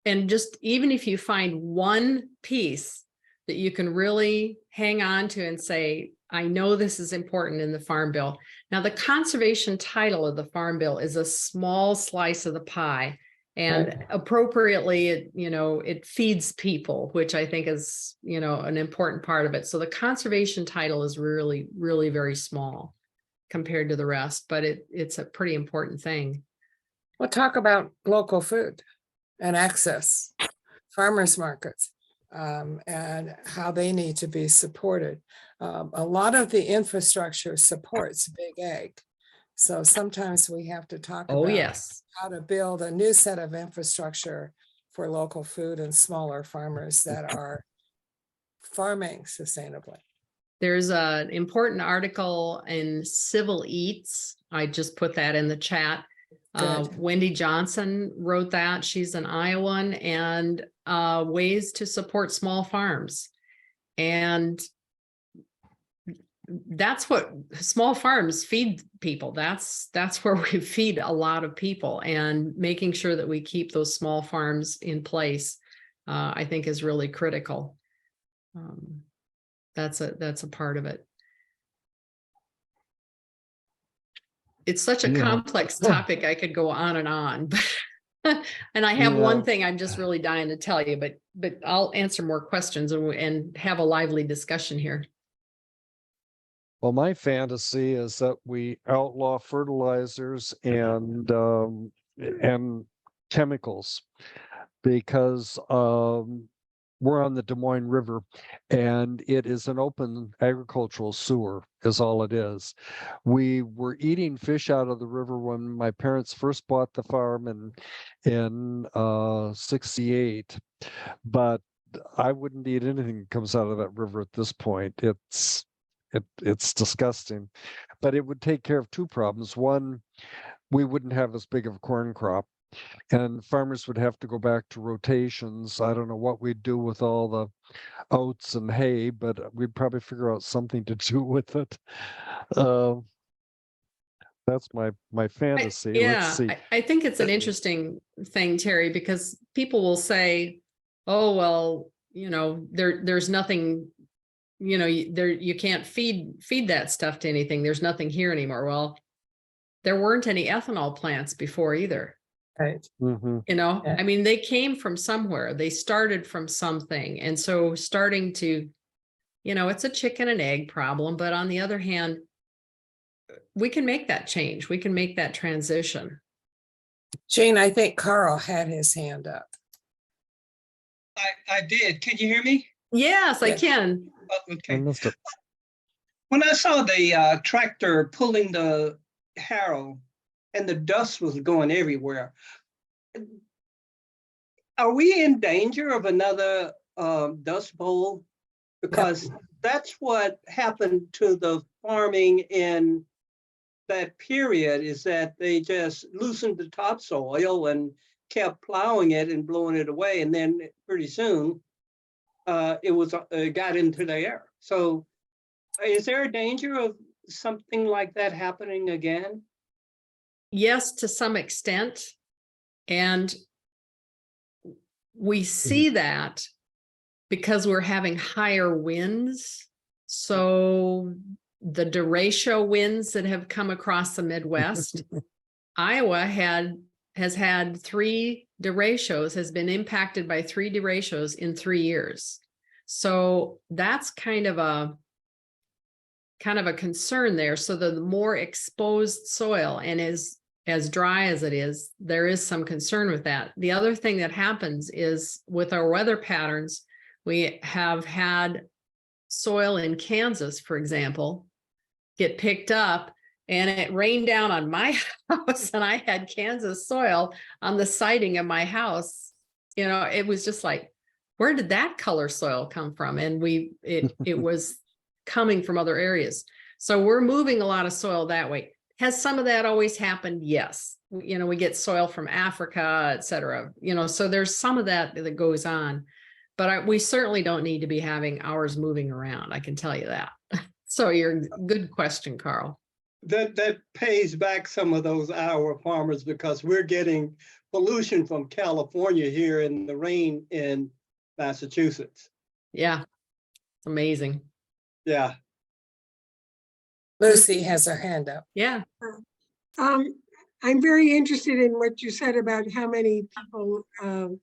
And just even if you find one piece that you can really hang on to and say, I know this is important in the Farm Bill. Now, the conservation title of the Farm Bill is a small slice of the pie. And Right. appropriately, it feeds people, which I think is, an important part of it. So the conservation title is really, really very small compared to the rest, but it's a pretty important thing. We'll talk about local food and access, farmers markets, and how they need to be supported. A lot of the infrastructure supports big ag. So sometimes we have to talk Oh, about yes. how to build a new set of infrastructure for local food and smaller farmers that are farming sustainably. There's an important article in Civil Eats. I just put that in the chat. Good. Wendy Johnson wrote that. She's an Iowan, and ways to support small farms. And that's what small farms feed people. That's where we feed a lot of people, and making sure that we keep those small farms in place, I think is really critical. That's a part of it. It's such a complex topic. I could go on and on, and I have one thing I'm just really dying to tell you, but I'll answer more questions and have a lively discussion here. Well, my fantasy is that we outlaw fertilizers and chemicals, because we're on the Des Moines River, and it is an open agricultural sewer, is all it is. We were eating fish out of the river when my parents first bought the farm in 68, but I wouldn't eat anything that comes out of that river at this point. It's disgusting, but it would take care of two problems. One, we wouldn't have as big of a corn crop, and farmers would have to go back to rotations. I don't know what we'd do with all the oats and hay, but we'd probably figure out something to do with it. That's my fantasy. Let's see. I think it's an interesting thing, Terry, because people will say, oh, well, there's nothing, you can't feed that stuff to anything. There's nothing here anymore. Well, there weren't any ethanol plants before either. Right. Mm-hmm. Yeah. I mean, they came from somewhere. They started from something. And so starting to, it's a chicken and egg problem. But on the other hand, we can make that change. We can make that transition. Jane, I think Carl had his hand up. I did. Can you hear me? Yes, I can. Oh, okay. I missed it. When I saw the tractor pulling the harrow and the dust was going everywhere, are we in danger of another dust bowl? Because that's what happened to the farming in that period, is that they just loosened the topsoil and kept plowing it and blowing it away. And then pretty soon it got into the air. So is there a danger of something like that happening again? Yes, to some extent. And we see that because we're having higher winds. So the derecho winds that have come across the Midwest, Iowa has had 3 derechos, has been impacted by 3 derechos in 3 years. So that's kind of a concern there. So the more exposed soil and as dry as it is, there is some concern with that. The other thing that happens is with our weather patterns, we have had soil in Kansas, for example, get picked up, and it rained down on my house, and I had Kansas soil on the siding of my house. It was just like, where did that color soil come from? And it was coming from other areas. So we're moving a lot of soil that way. Has some of that always happened? Yes. we get soil from Africa, et cetera, so there's some of that that goes on. But we certainly don't need to be having ours moving around. I can tell you that. So good question, Carl. That pays back some of those our farmers because we're getting pollution from California here in the rain in Massachusetts. Yeah. It's amazing. Yeah. Lucy has her hand up. Yeah. I'm very interested in what you said about how many people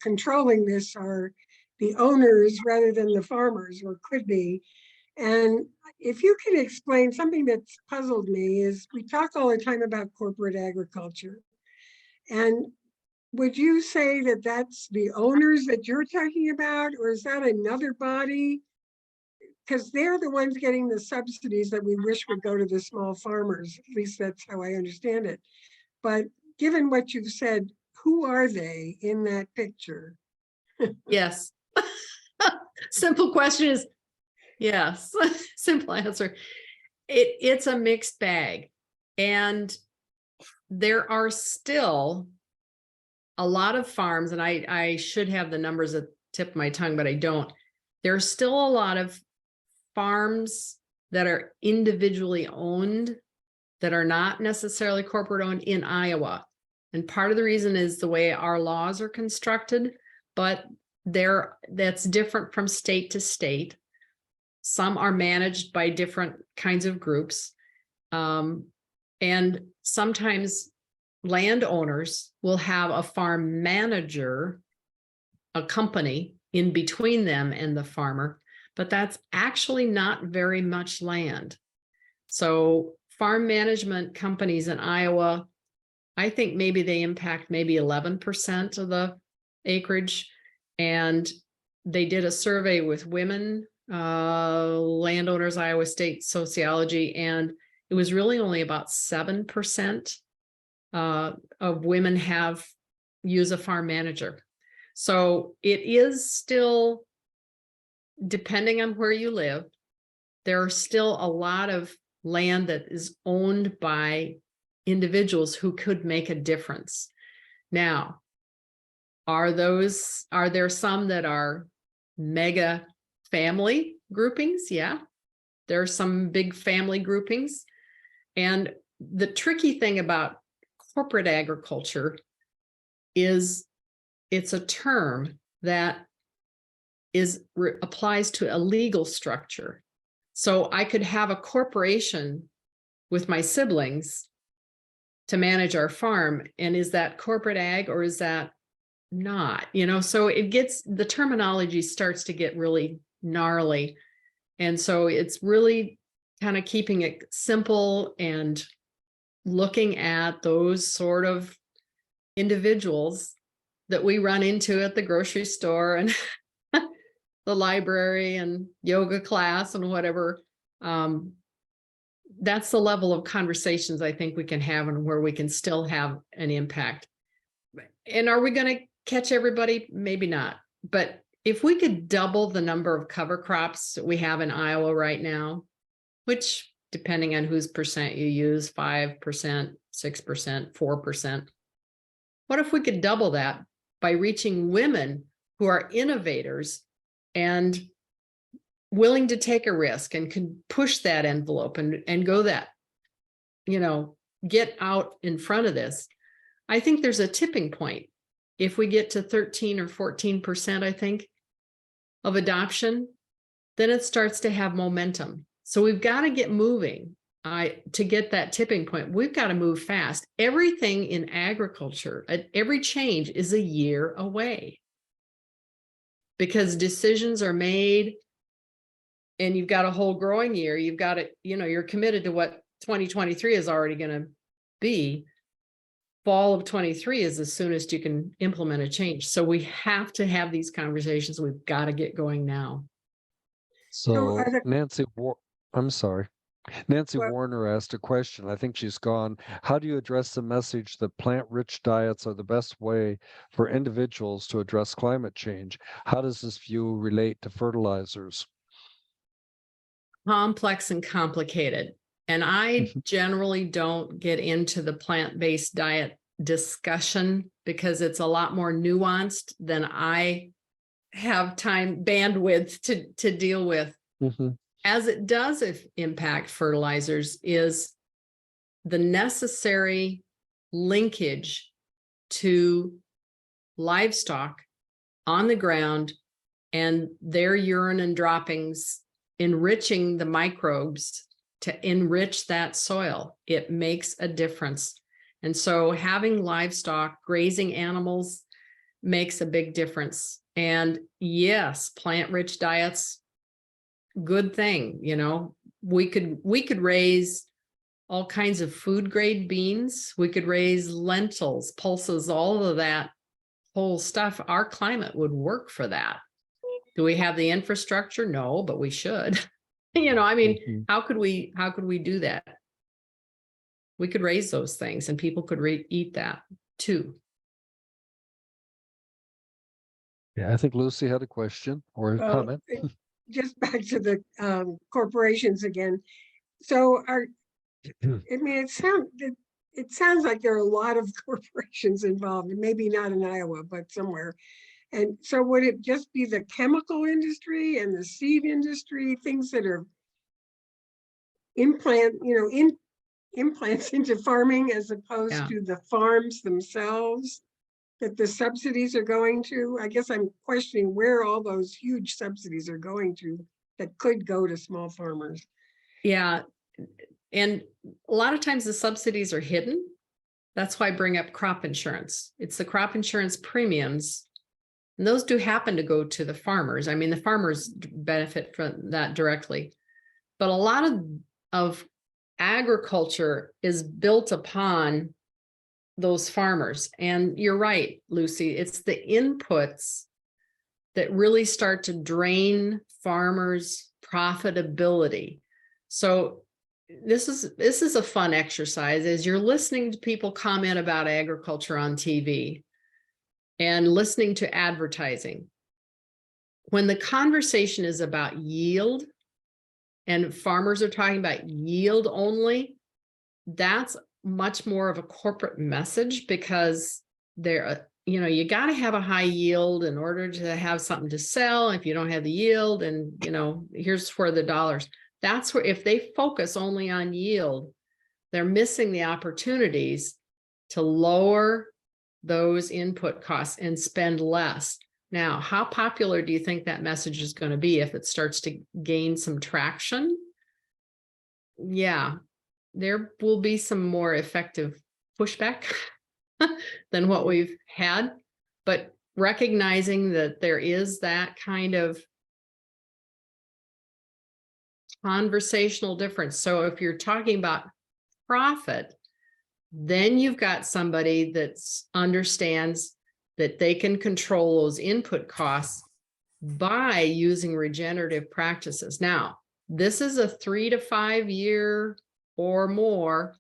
controlling this are the owners rather than the farmers, or could be. And if you can explain something that's puzzled me is we talk all the time about corporate agriculture. And would you say that that's the owners that you're talking about, or is that another body? Because they're the ones getting the subsidies that we wish would go to the small farmers. At least that's how I understand it. But given what you've said, who are they in that picture? Yes. Simple question is yes. Simple answer. It's a mixed bag. And there are still a lot of farms, and I should have the numbers at the tip of my tongue, but I don't. There's still a lot of farms that are individually owned that are not necessarily corporate owned in Iowa. And part of the reason is the way our laws are constructed, but that's different from state to state. Some are managed by different kinds of groups. And sometimes landowners will have a farm manager, a company in between them and the farmer, but that's actually not very much land. So farm management companies in Iowa, I think maybe they impact maybe 11% of the acreage. And they did a survey with women landowners, Iowa State Sociology, and it was really only about 7% of women use a farm manager. So it is still, depending on where you live, there are still a lot of land that is owned by individuals who could make a difference. Now, are there some that are mega family groupings? Yeah, there are some big family groupings. And the tricky thing about corporate agriculture is it's a term that applies to a legal structure. So I could have a corporation with my siblings to manage our farm. And is that corporate ag or is that not? So the terminology starts to get really gnarly. And so it's really kind of keeping it simple and looking at those sort of individuals that we run into at the grocery store and the library and yoga class and whatever. That's the level of conversations I think we can have and where we can still have an impact. And are we going to catch everybody? Maybe not. But if we could double the number of cover crops that we have in Iowa right now, which depending on whose percent you use, 5%, 6%, 4%. What if we could double that by reaching women who are innovators and willing to take a risk and can push that envelope and go that, get out in front of this? I think there's a tipping point. If we get to 13 or 14%, I think, of adoption, then it starts to have momentum. So we've got to get moving. To get that tipping point, we've got to move fast. Everything in agriculture, every change is a year away because decisions are made and you've got a whole growing year. You've got it, you're committed to what 2023 is already going to be. Fall of 23 is as soon as you can implement a change. So we have to have these conversations. We've got to get going now. So Nancy, I'm sorry. Nancy Well- Warner asked a question. I think she's gone. How do you address the message that plant-rich diets are the best way for individuals to address climate change? How does this view relate to fertilizers? Complex and complicated. And I generally don't get into the plant-based diet discussion because it's a lot more nuanced than I have time bandwidth to deal with. Mhm. As it does impact fertilizers is the necessary linkage to livestock on the ground and their urine and droppings enriching the microbes to enrich that soil. It makes a difference. And so having livestock, grazing animals makes a big difference. And yes, plant-rich diets, good thing, you know, we could raise all kinds of food grade beans. We could raise lentils, pulses, all of that whole stuff. Our climate would work for that. Do we have the infrastructure? No, but we should. You know, I mean, Mhm. how could we do that? We could raise those things and people could eat that too. Yeah, I think Lucy had a question or a Well, comment. just back to the corporations again. So I mean, it sounds like there are a lot of corporations involved, and maybe not in Iowa, but somewhere. And so would it just be the chemical industry and the seed industry, things that are implants into farming as opposed Yeah. to the farms themselves that the subsidies are going to? I guess I'm questioning where all those huge subsidies are going to that could go to small farmers. Yeah. And a lot of times the subsidies are hidden. That's why I bring up crop insurance. It's the crop insurance premiums. And those do happen to go to the farmers. I mean, the farmers benefit from that directly. But a lot of agriculture is built upon those farmers. And you're right, Lucy, it's the inputs that really start to drain farmers' profitability. So this is a fun exercise as you're listening to people comment about agriculture on TV and listening to advertising. When the conversation is about yield and farmers are talking about yield only, that's much more of a corporate message because they're, you know, you got to have a high yield in order to have something to sell. If you don't have the yield, and, you know, here's where the dollars. That's where, if they focus only on yield, they're missing the opportunities to lower those input costs and spend less. Now, how popular do you think that message is going to be if it starts to gain some traction? Yeah, there will be some more effective pushback than what we've had, but recognizing that there is that kind of conversational difference. So if you're talking about profit, then you've got somebody that understands that they can control those input costs by using regenerative practices. Now, this is a 3 to 5 year or more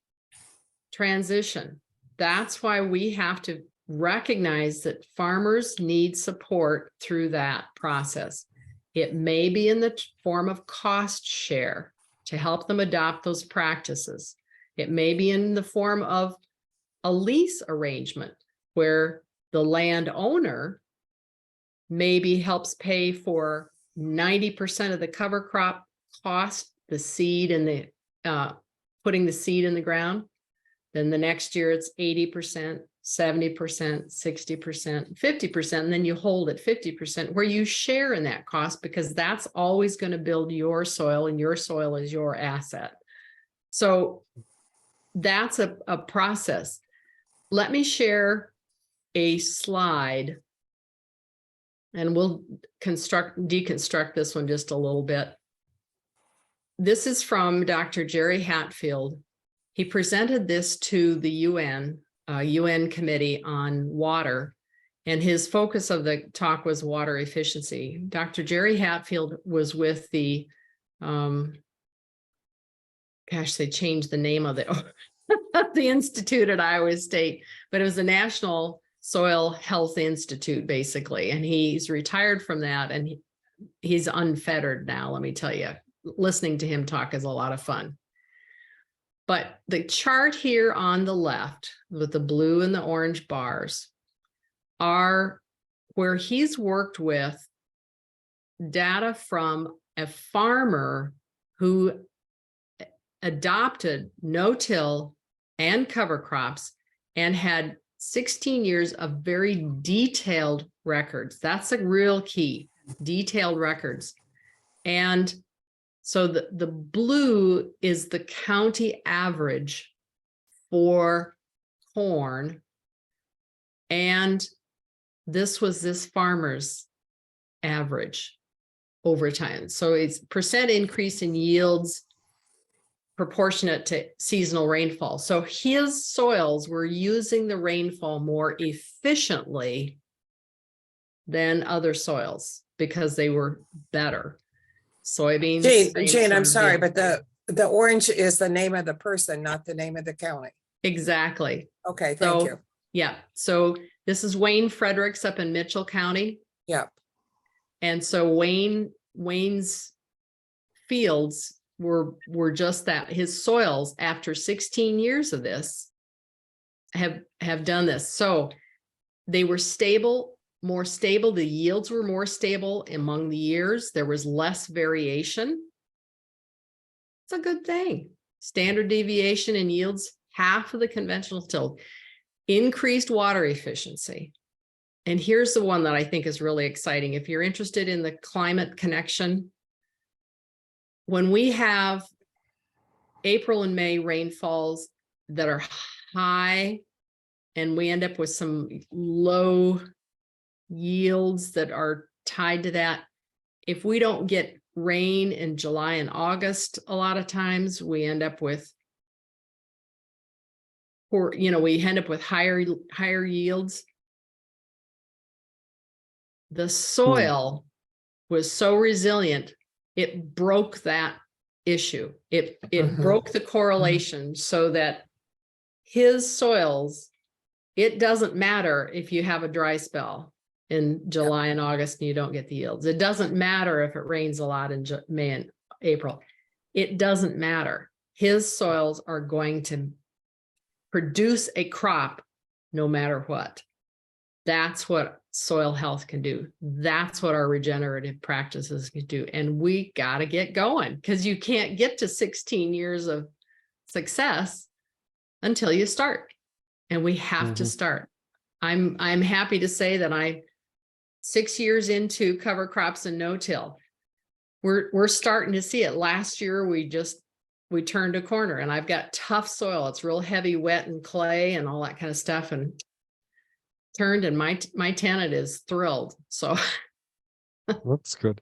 transition. That's why we have to recognize that farmers need support through that process. It may be in the form of cost share to help them adopt those practices. It may be in the form of a lease arrangement where the landowner maybe helps pay for 90% of the cover crop cost, the seed and the putting the seed in the ground. Then the next year it's 80%, 70%, 60%, 50%, and then you hold at 50% where you share in that cost because that's always going to build your soil and your soil is your asset. So that's a process. Let me share a slide and we'll deconstruct this one just a little bit. This is from Dr. Jerry Hatfield. He presented this to the UN Committee on Water, and his focus of the talk was water efficiency. Dr. Jerry Hatfield was with the, gosh, they changed the name of the institute at Iowa State, but it was the National Soil Health Institute, basically, and he's retired from that, and he's unfettered now, let me tell you. Listening to him talk is a lot of fun. But the chart here on the left with the blue and the orange bars are where he's worked with data from a farmer who adopted no-till and cover crops and had 16 years of very detailed records. That's a real key, detailed records. And so the blue is the county average for corn. And this was this farmer's average over time. So it's percent increase in yields proportionate to seasonal rainfall. So his soils were using the rainfall more efficiently than other soils because they were better. Soybeans. Jane, I'm same sorry, sort of but the orange is the name of the person, not the name of the county. exactly. Okay, thank So, you. yeah. So this is Wayne Fredericks up in Mitchell County. Yep. And so Wayne's fields were just that. His soils after 16 years of this have done this. So they were stable, more stable. The yields were more stable among the years. There was less variation. It's a good thing. Standard deviation in yields, half of the conventional till. Increased water efficiency. And here's the one that I think is really exciting. If you're interested in the climate connection, when we have April and May rainfalls that are high, and we end up with some low yields that are tied to that, if we don't get rain in July and August, a lot of times we end up with we end up with higher yields. The soil was so resilient, it broke that issue. It broke the correlation so that his soils, it doesn't matter if you have a dry spell in July and August and you don't get the yields. It doesn't matter if it rains a lot in May and April. It doesn't matter. His soils are going to produce a crop no matter what. That's what soil health can do. That's what our regenerative practices can do. And we got to get going because you can't get to 16 years of success until you start. And we have to start. I'm happy to say that 6 years into cover crops and no-till, we're starting to see it. Last year, we turned a corner and I've got tough soil. It's real heavy, wet and clay and all that kind of stuff. And turned, and my tenant is thrilled. So That's good.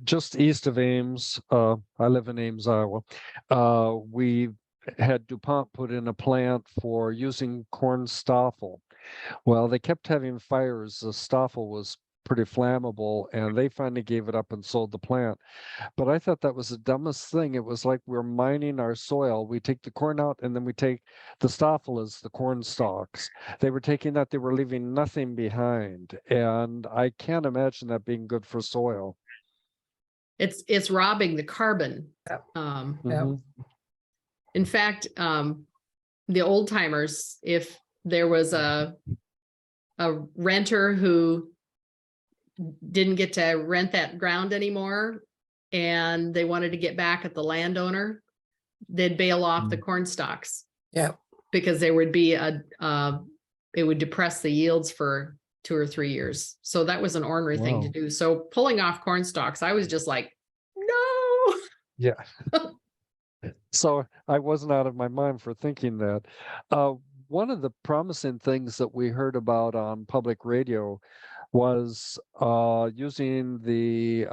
Just east of Ames, I live in Ames, Iowa. We had DuPont put in a plant for using corn stoffel. Well, they kept having fires. The stoffel was pretty flammable, and they finally gave it up and sold the plant. But I thought that was the dumbest thing. It was like we're mining our soil. We take the corn out, and then we take the stoffel as the corn stalks. They were taking that, they were leaving nothing behind. And I can't imagine that being good for soil. it's robbing the carbon. Mhm. In fact, the old timers, if there was a renter who didn't get to rent that ground anymore and they wanted to get back at the landowner, they'd bail off the corn stalks. Yeah. Because there would be it would depress the yields for 2 or 3 years. So that was an ornery thing to Wow. do. So pulling off corn stalks, I was just like, no. Yeah. So I wasn't out of my mind for thinking that. One of the promising things that we heard about on public radio was using the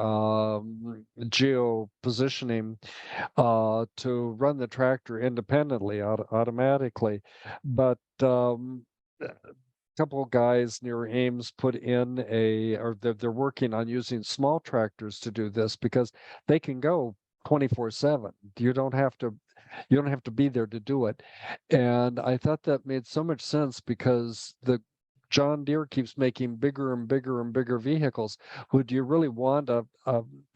geo positioning to run the tractor independently, automatically. But a couple of guys near Ames put in or they're working on using small tractors to do this because they can go 24/7. You don't have to be there to do it. And I thought that made so much sense because the John Deere keeps making bigger and bigger and bigger vehicles. Would you really want a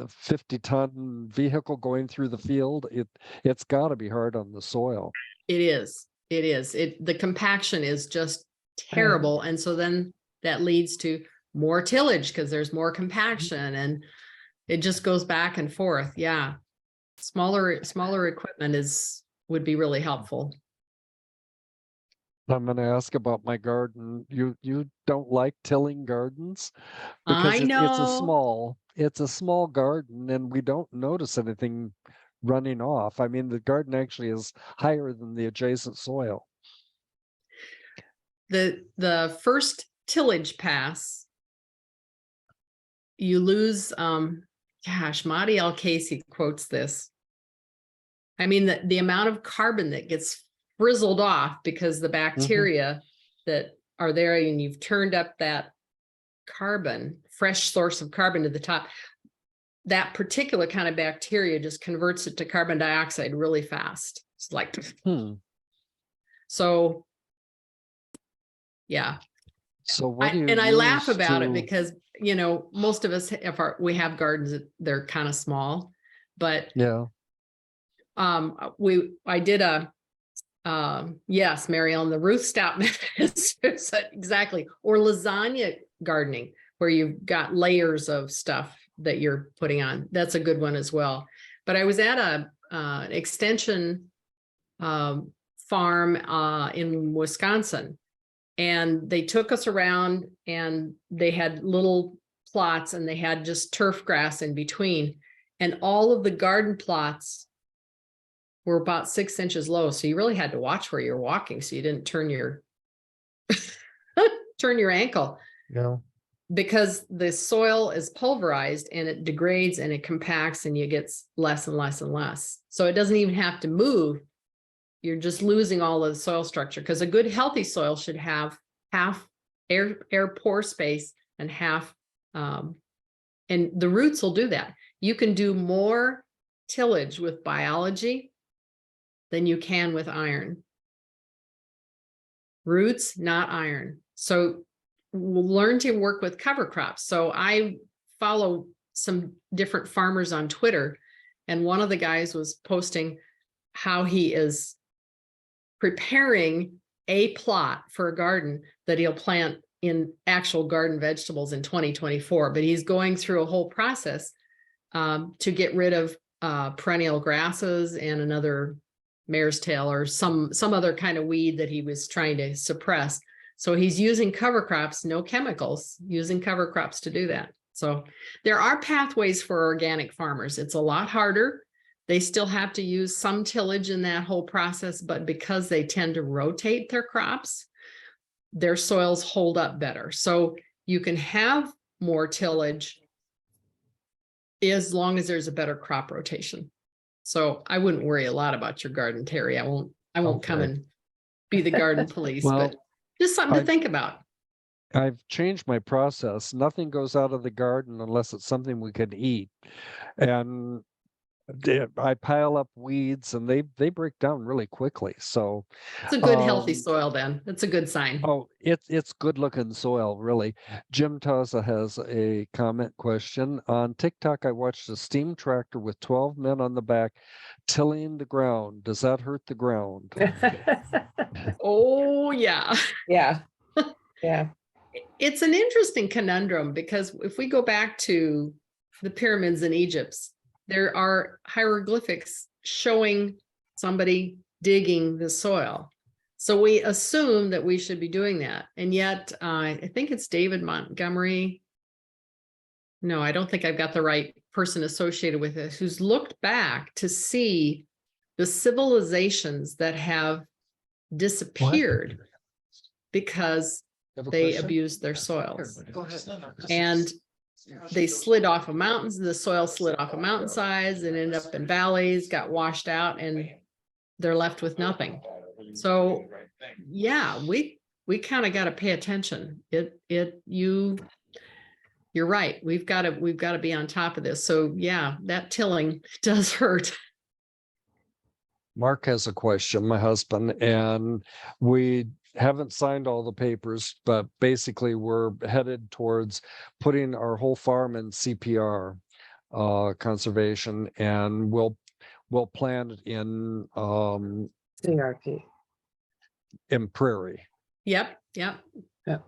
50-ton vehicle going through the field? It's got to be hard on the soil. It is. It is. The compaction is just terrible. And so then that leads to more tillage because there's more compaction and it just goes back and forth. Yeah. Smaller equipment would be really helpful. I'm going to ask about my garden. You don't like tilling gardens because I it's know. a small garden and we don't notice anything running off. I mean, the garden actually is higher than the adjacent soil. The first tillage pass, you lose, gosh, Marty L. Casey quotes this. I mean, the amount of carbon that gets frizzled off because the bacteria that are there, and you've turned up that carbon, fresh source of carbon to the top, that particular kind of bacteria just converts it to carbon dioxide really fast. It's like, so yeah. So what do you I laugh use about it to- because, you know, most of us, we have gardens, they're kind of small, but Yeah. I did yes, Mary Ellen, the Ruth Stout method is exactly, or lasagna gardening, where you've got layers of stuff that you're putting on. That's a good one as well. But I was at an extension farm in Wisconsin, and they took us around and they had little plots and they had just turf grass in between. And all of the garden plots were about 6 inches low. So you really had to watch where you're walking so you didn't turn your turn your ankle. Yeah. Because the soil is pulverized and it degrades and it compacts and you get less and less and less. So it doesn't even have to move. You're just losing all of the soil structure, because a good healthy soil should have half air pore space and half, and the roots will do that. You can do more tillage with biology than you can with iron. Roots, not iron. So we'll learn to work with cover crops. So I follow some different farmers on Twitter, and one of the guys was posting how he is preparing a plot for a garden that he'll plant in actual garden vegetables in 2024, but he's going through a whole process to get rid of perennial grasses and another mare's tail or some other kind of weed that he was trying to suppress. So he's using cover crops, no chemicals, using cover crops to do that. So there are pathways for organic farmers. It's a lot harder. They still have to use some tillage in that whole process, but because they tend to rotate their crops, their soils hold up better. So you can have more tillage as long as there's a better crop rotation. So I wouldn't worry a lot about your garden, Terry. I won't come and be the garden police, Well, but just something to think about. I've changed my process. Nothing goes out of the garden unless it's something we can eat. And I pile up weeds and they break down really quickly. So It's a good healthy soil then. It's a good sign. oh, it's good looking soil, really. Jim Taza has a comment question. On TikTok, I watched a steam tractor with 12 men on the back tilling the ground. Does that hurt the ground? Oh, yeah. Yeah. Yeah. It's an interesting conundrum, because if we go back to the pyramids in Egypt, there are hieroglyphics showing somebody digging the soil. So we assume that we should be doing that. And yet, I think it's David Montgomery. No, I don't think I've got the right person associated with it, who's looked back to see the civilizations that have disappeared because they abused their soils. And they slid off of mountains, the soil slid off of mountainsides and ended up in valleys, got washed out, and they're left with nothing. So yeah, we kind of got to pay attention. You're right. We've got to be on top of this. So yeah, that tilling does hurt. Mark has a question, my husband, and we haven't signed all the papers, but basically we're headed towards putting our whole farm in CPR conservation, and we'll plant it CRP. in prairie. Yep. Yeah.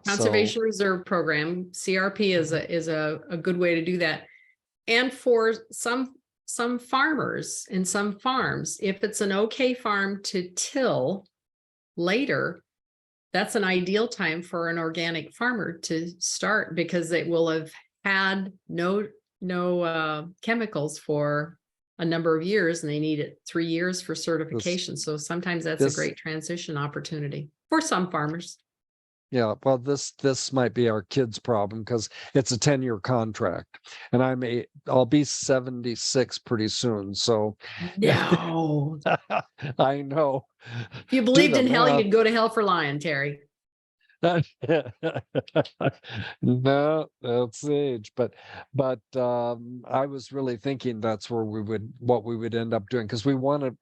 Conservation Reserve Program, CRP is a good way to do that. And for some farmers and some farms, if it's an okay farm to till later, that's an ideal time for an organic farmer to start, because it will have had no chemicals for a number of years, and they need it 3 years for certification. So sometimes that's a this- great transition opportunity for some farmers. Yeah, well, this might be our kids' problem because it's a 10-year contract, and I'll be 76 pretty soon. So No. I know. If you Do believed the in hell, math. you'd go to hell for lying, Terry. No, that's age, but I was really thinking that's where what we would end up doing, because and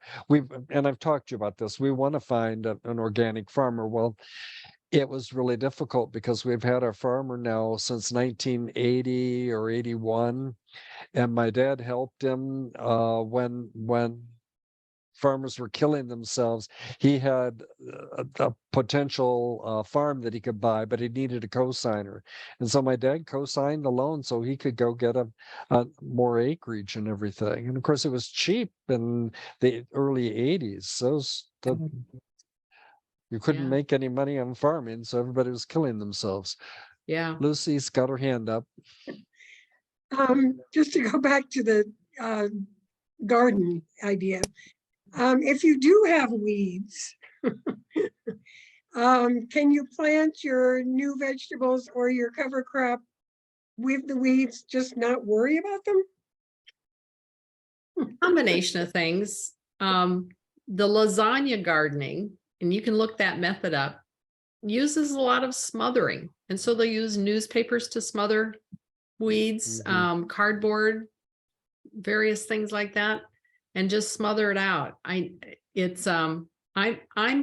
I've talked to you about this, we want to find an organic farmer. Well, it was really difficult because we've had our farmer now since 1980 or 81, and my dad helped him when farmers were killing themselves. He had a potential farm that he could buy, but he needed a cosigner, and so my dad co-signed the loan so he could go get a more acreage and everything. And of course, it was cheap in the early 80s. So you couldn't Yeah. make any money on farming, so everybody was killing themselves. Yeah. Lucy's got her hand up. Just to go back to the garden idea, if you do have weeds, can you plant your new vegetables or your cover crop with the weeds, just not worry about them? Combination of things. The lasagna gardening, and you can look that method up, uses a lot of smothering. And so they'll use newspapers to smother weeds, cardboard, various things like that, and just smother it out. I'm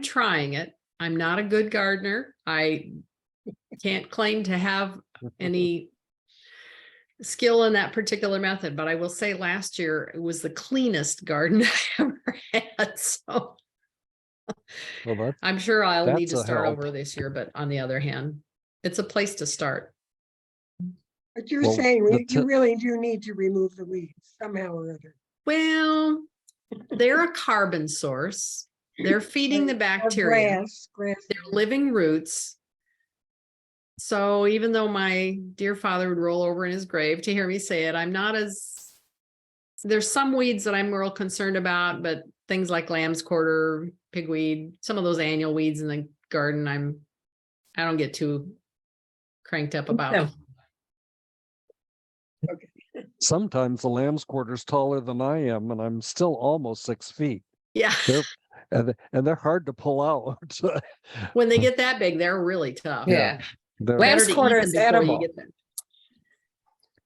trying it. I'm not a good gardener. I can't claim to have any skill in that particular method, but I will say last year it was the cleanest garden I ever had. So Well, I'm sure I'll need that's to a start help. over this year, but on the other hand, it's a place to start. But you're Well, saying you really do need to remove the weeds somehow or other. Well, they're a carbon source. They're feeding the Or bacteria. grass. They're living roots. So even though my dear father would roll over in his grave to hear me say it, there's some weeds that I'm real concerned about, but things like lamb's quarter, pigweed, some of those annual weeds in the garden, I don't get too cranked up about. Yeah. Sometimes the lamb's quarter's taller than I am, and I'm still almost 6 feet. Yeah. And they're hard to pull out. When they get that big, they're really tough. Yeah. They're- Better Lamb's to eat quarter them is before you edible. get them.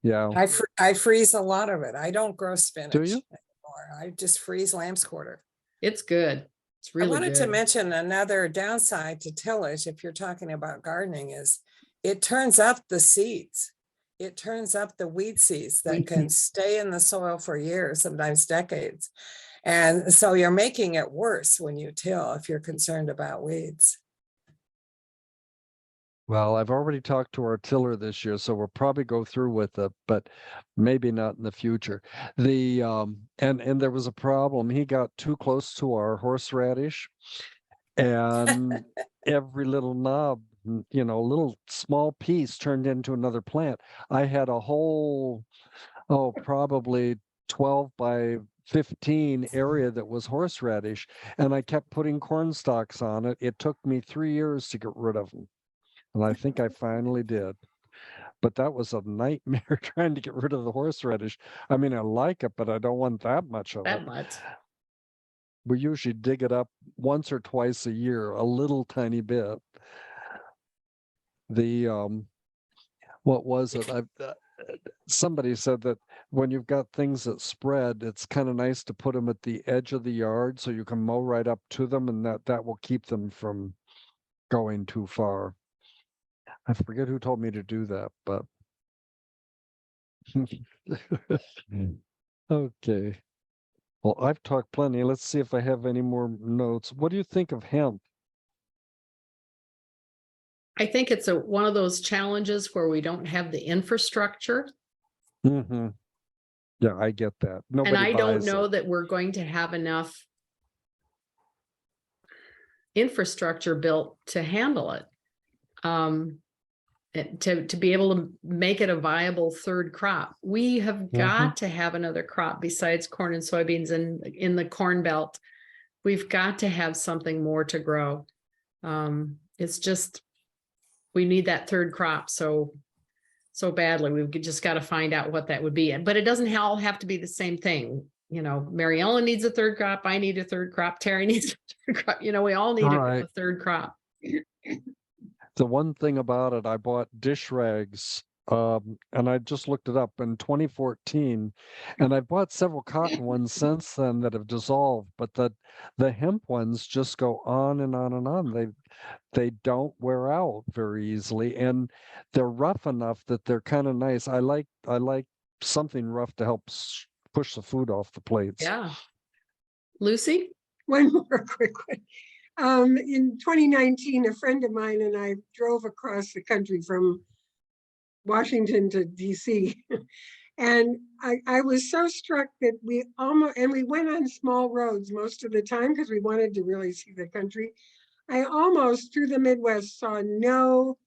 Yeah. I freeze a lot of it. I don't grow spinach Do you? anymore. I just freeze lamb's quarter. It's good. It's really I wanted good. to mention another downside to tillage, if you're talking about gardening, is it turns up the seeds. It turns up the weed seeds that Weed can stay in the soil for years, sometimes decades. And so you're making it worse when you till if you're concerned about weeds. Well, I've already talked to our tiller this year, so we'll probably go through with it, but maybe not in the future. And there was a problem. He got too close to our horseradish, and every little knob, little small piece turned into another plant. I had a whole, probably 12 by 15 area that was horseradish, and I kept putting corn stalks on it. It took me 3 years to get rid of them. And I think I finally did. But that was a nightmare trying to get rid of the horseradish. I mean, I like it, but I don't want that much of that it. much. We usually dig it up once or twice a year, a little tiny bit. What was it? Somebody said that when you've got things that spread, it's kind of nice to put them at the edge of the yard so you can mow right up to them, and that will keep them from going too far. I forget who told me to do that, but okay. Well, I've talked plenty. Let's see if I have any more notes. What do you think of hemp? I think it's one of those challenges where we don't have the infrastructure. Hmm. Yeah, I get that. And Nobody I don't buys know it. that we're going to have enough infrastructure built to handle it. To be able to make it a viable third crop. We have got to have another crop besides corn and soybeans in the corn belt. We've got to have something more to grow. It's just, we need that third crop so badly. We've just got to find out what that would be. But it doesn't all have to be the same thing. You know, Mary Ellen needs a third crop. I need a third crop. Terry needs a third crop. You know, we all need Right. a third crop. The one thing about it, I bought dish rags, and I just looked it up in 2014, and I bought several cotton ones since then that have dissolved, but the hemp ones just go on and on and on. They don't wear out very easily, and they're rough enough that they're kind of nice. I like something rough to help push the food off the plates. Yeah. Lucy? One more quick one. In 2019, a friend of mine and I drove across the country from Washington to DC. And I was so struck that we went on small roads most of the time because we wanted to really see the country. I almost through the Midwest saw no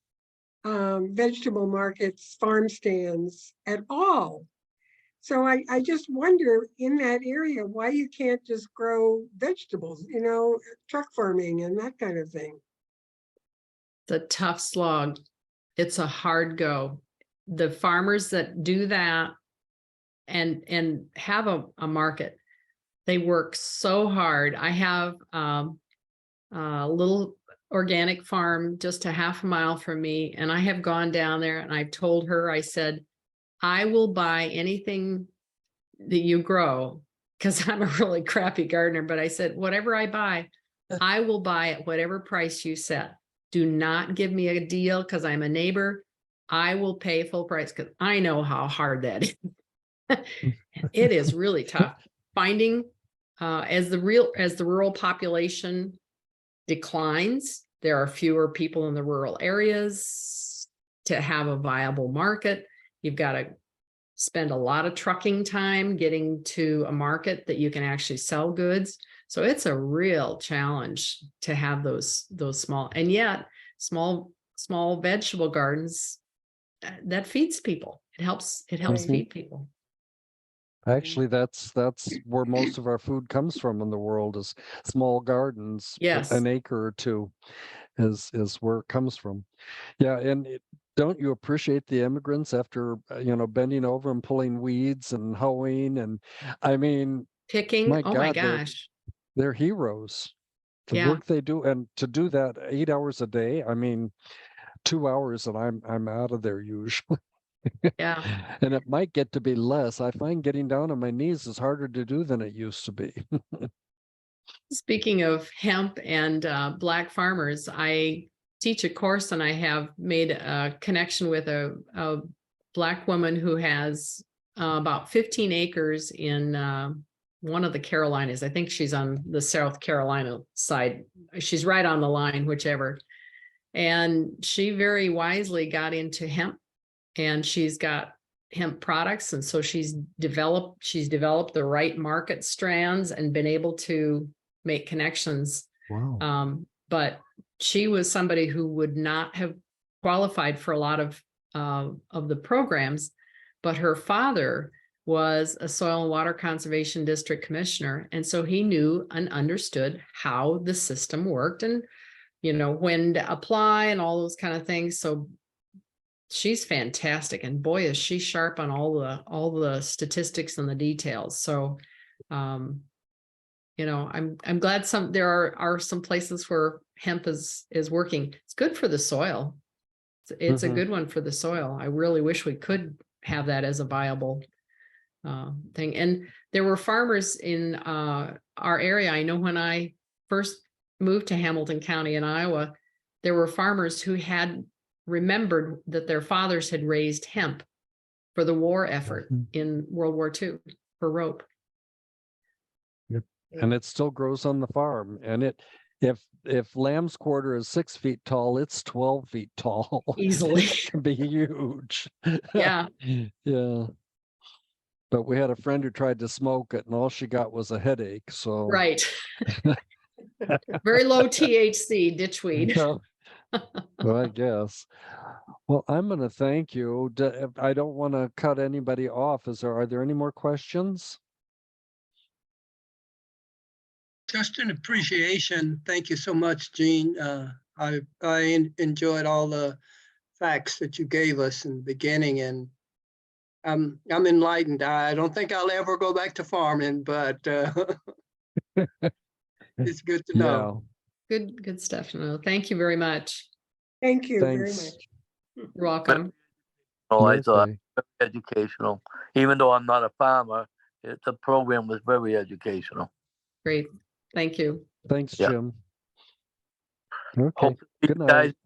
vegetable markets, farm stands at all. So I just wonder in that area why you can't just grow vegetables, you know, truck farming and that kind of thing. The tough slog. It's a hard go. The farmers that do that and have a market, they work so hard. I have a little organic farm just a half a mile from me, and I have gone down there and I've told her, I said, I will buy anything that you grow because I'm a really crappy gardener, but I said, whatever I buy, I will buy at whatever price you set. Do not give me a deal because I'm a neighbor. I will pay full price because I know how hard that is. It is really tough finding as the rural population declines, there are fewer people in the rural areas to have a viable market. You've got to spend a lot of trucking time getting to a market that you can actually sell goods. So it's a real challenge to have those small, and yet small vegetable gardens that feeds people. It helps feed people. Actually, that's where most of our food comes from in the world is small gardens. Yes. An acre or two is where it comes from. Yeah, and don't you appreciate the immigrants after bending over and pulling weeds and hoeing and I mean, Picking, my oh my God, gosh. they're heroes. The Yeah. work they do, and to do that 8 hours a day, I mean, 2 hours and I'm out of there usually. Yeah. And it might get to be less. I find getting down on my knees is harder to do than it used to be. Speaking of hemp and Black farmers, I teach a course and I have made a connection with a Black woman who has about 15 acres in one of the Carolinas. I think she's on the South Carolina side. She's right on the line, whichever. And she very wisely got into hemp, and she's got hemp products. And so she's developed the right market strands and been able to make connections. Wow. But she was somebody who would not have qualified for a lot of the programs, but her father was a soil and water conservation district commissioner. And so he knew and understood how the system worked and, when to apply and all those kind of things. So she's fantastic. And boy, is she sharp on all the statistics and the details. So, I'm glad there are some places where hemp is working. It's good for the soil. It's a good one for the soil. I really wish we could have that as a viable thing. And there were farmers in our area. I know when I first moved to Hamilton County in Iowa, there were farmers who had remembered that their fathers had raised hemp for the war effort in World War II for rope. And it still grows on the farm. And if lamb's quarter is 6 feet tall, it's 12 feet tall. Easily. It can be huge. Yeah. Yeah. But we had a friend who tried to smoke it and all she got was a headache. So Right. Very low THC ditchweed. Yeah. Well, I guess. Well, I'm going to thank you. I don't want to cut anybody off. Are there any more questions? Just an appreciation. Thank you so much, Jean. I enjoyed all the facts that you gave us in the beginning, and I'm enlightened. I don't think I'll ever go back to farming, but it's good to know. Good stuff. No, thank you very much. Thank you very Thanks. much. You're welcome. Oh, I thought Okay. very educational. Even though I'm not a farmer, the program was very educational. Great. Thank you. Thanks, Yeah. Jim. Okay. Hope to see Good you guys night.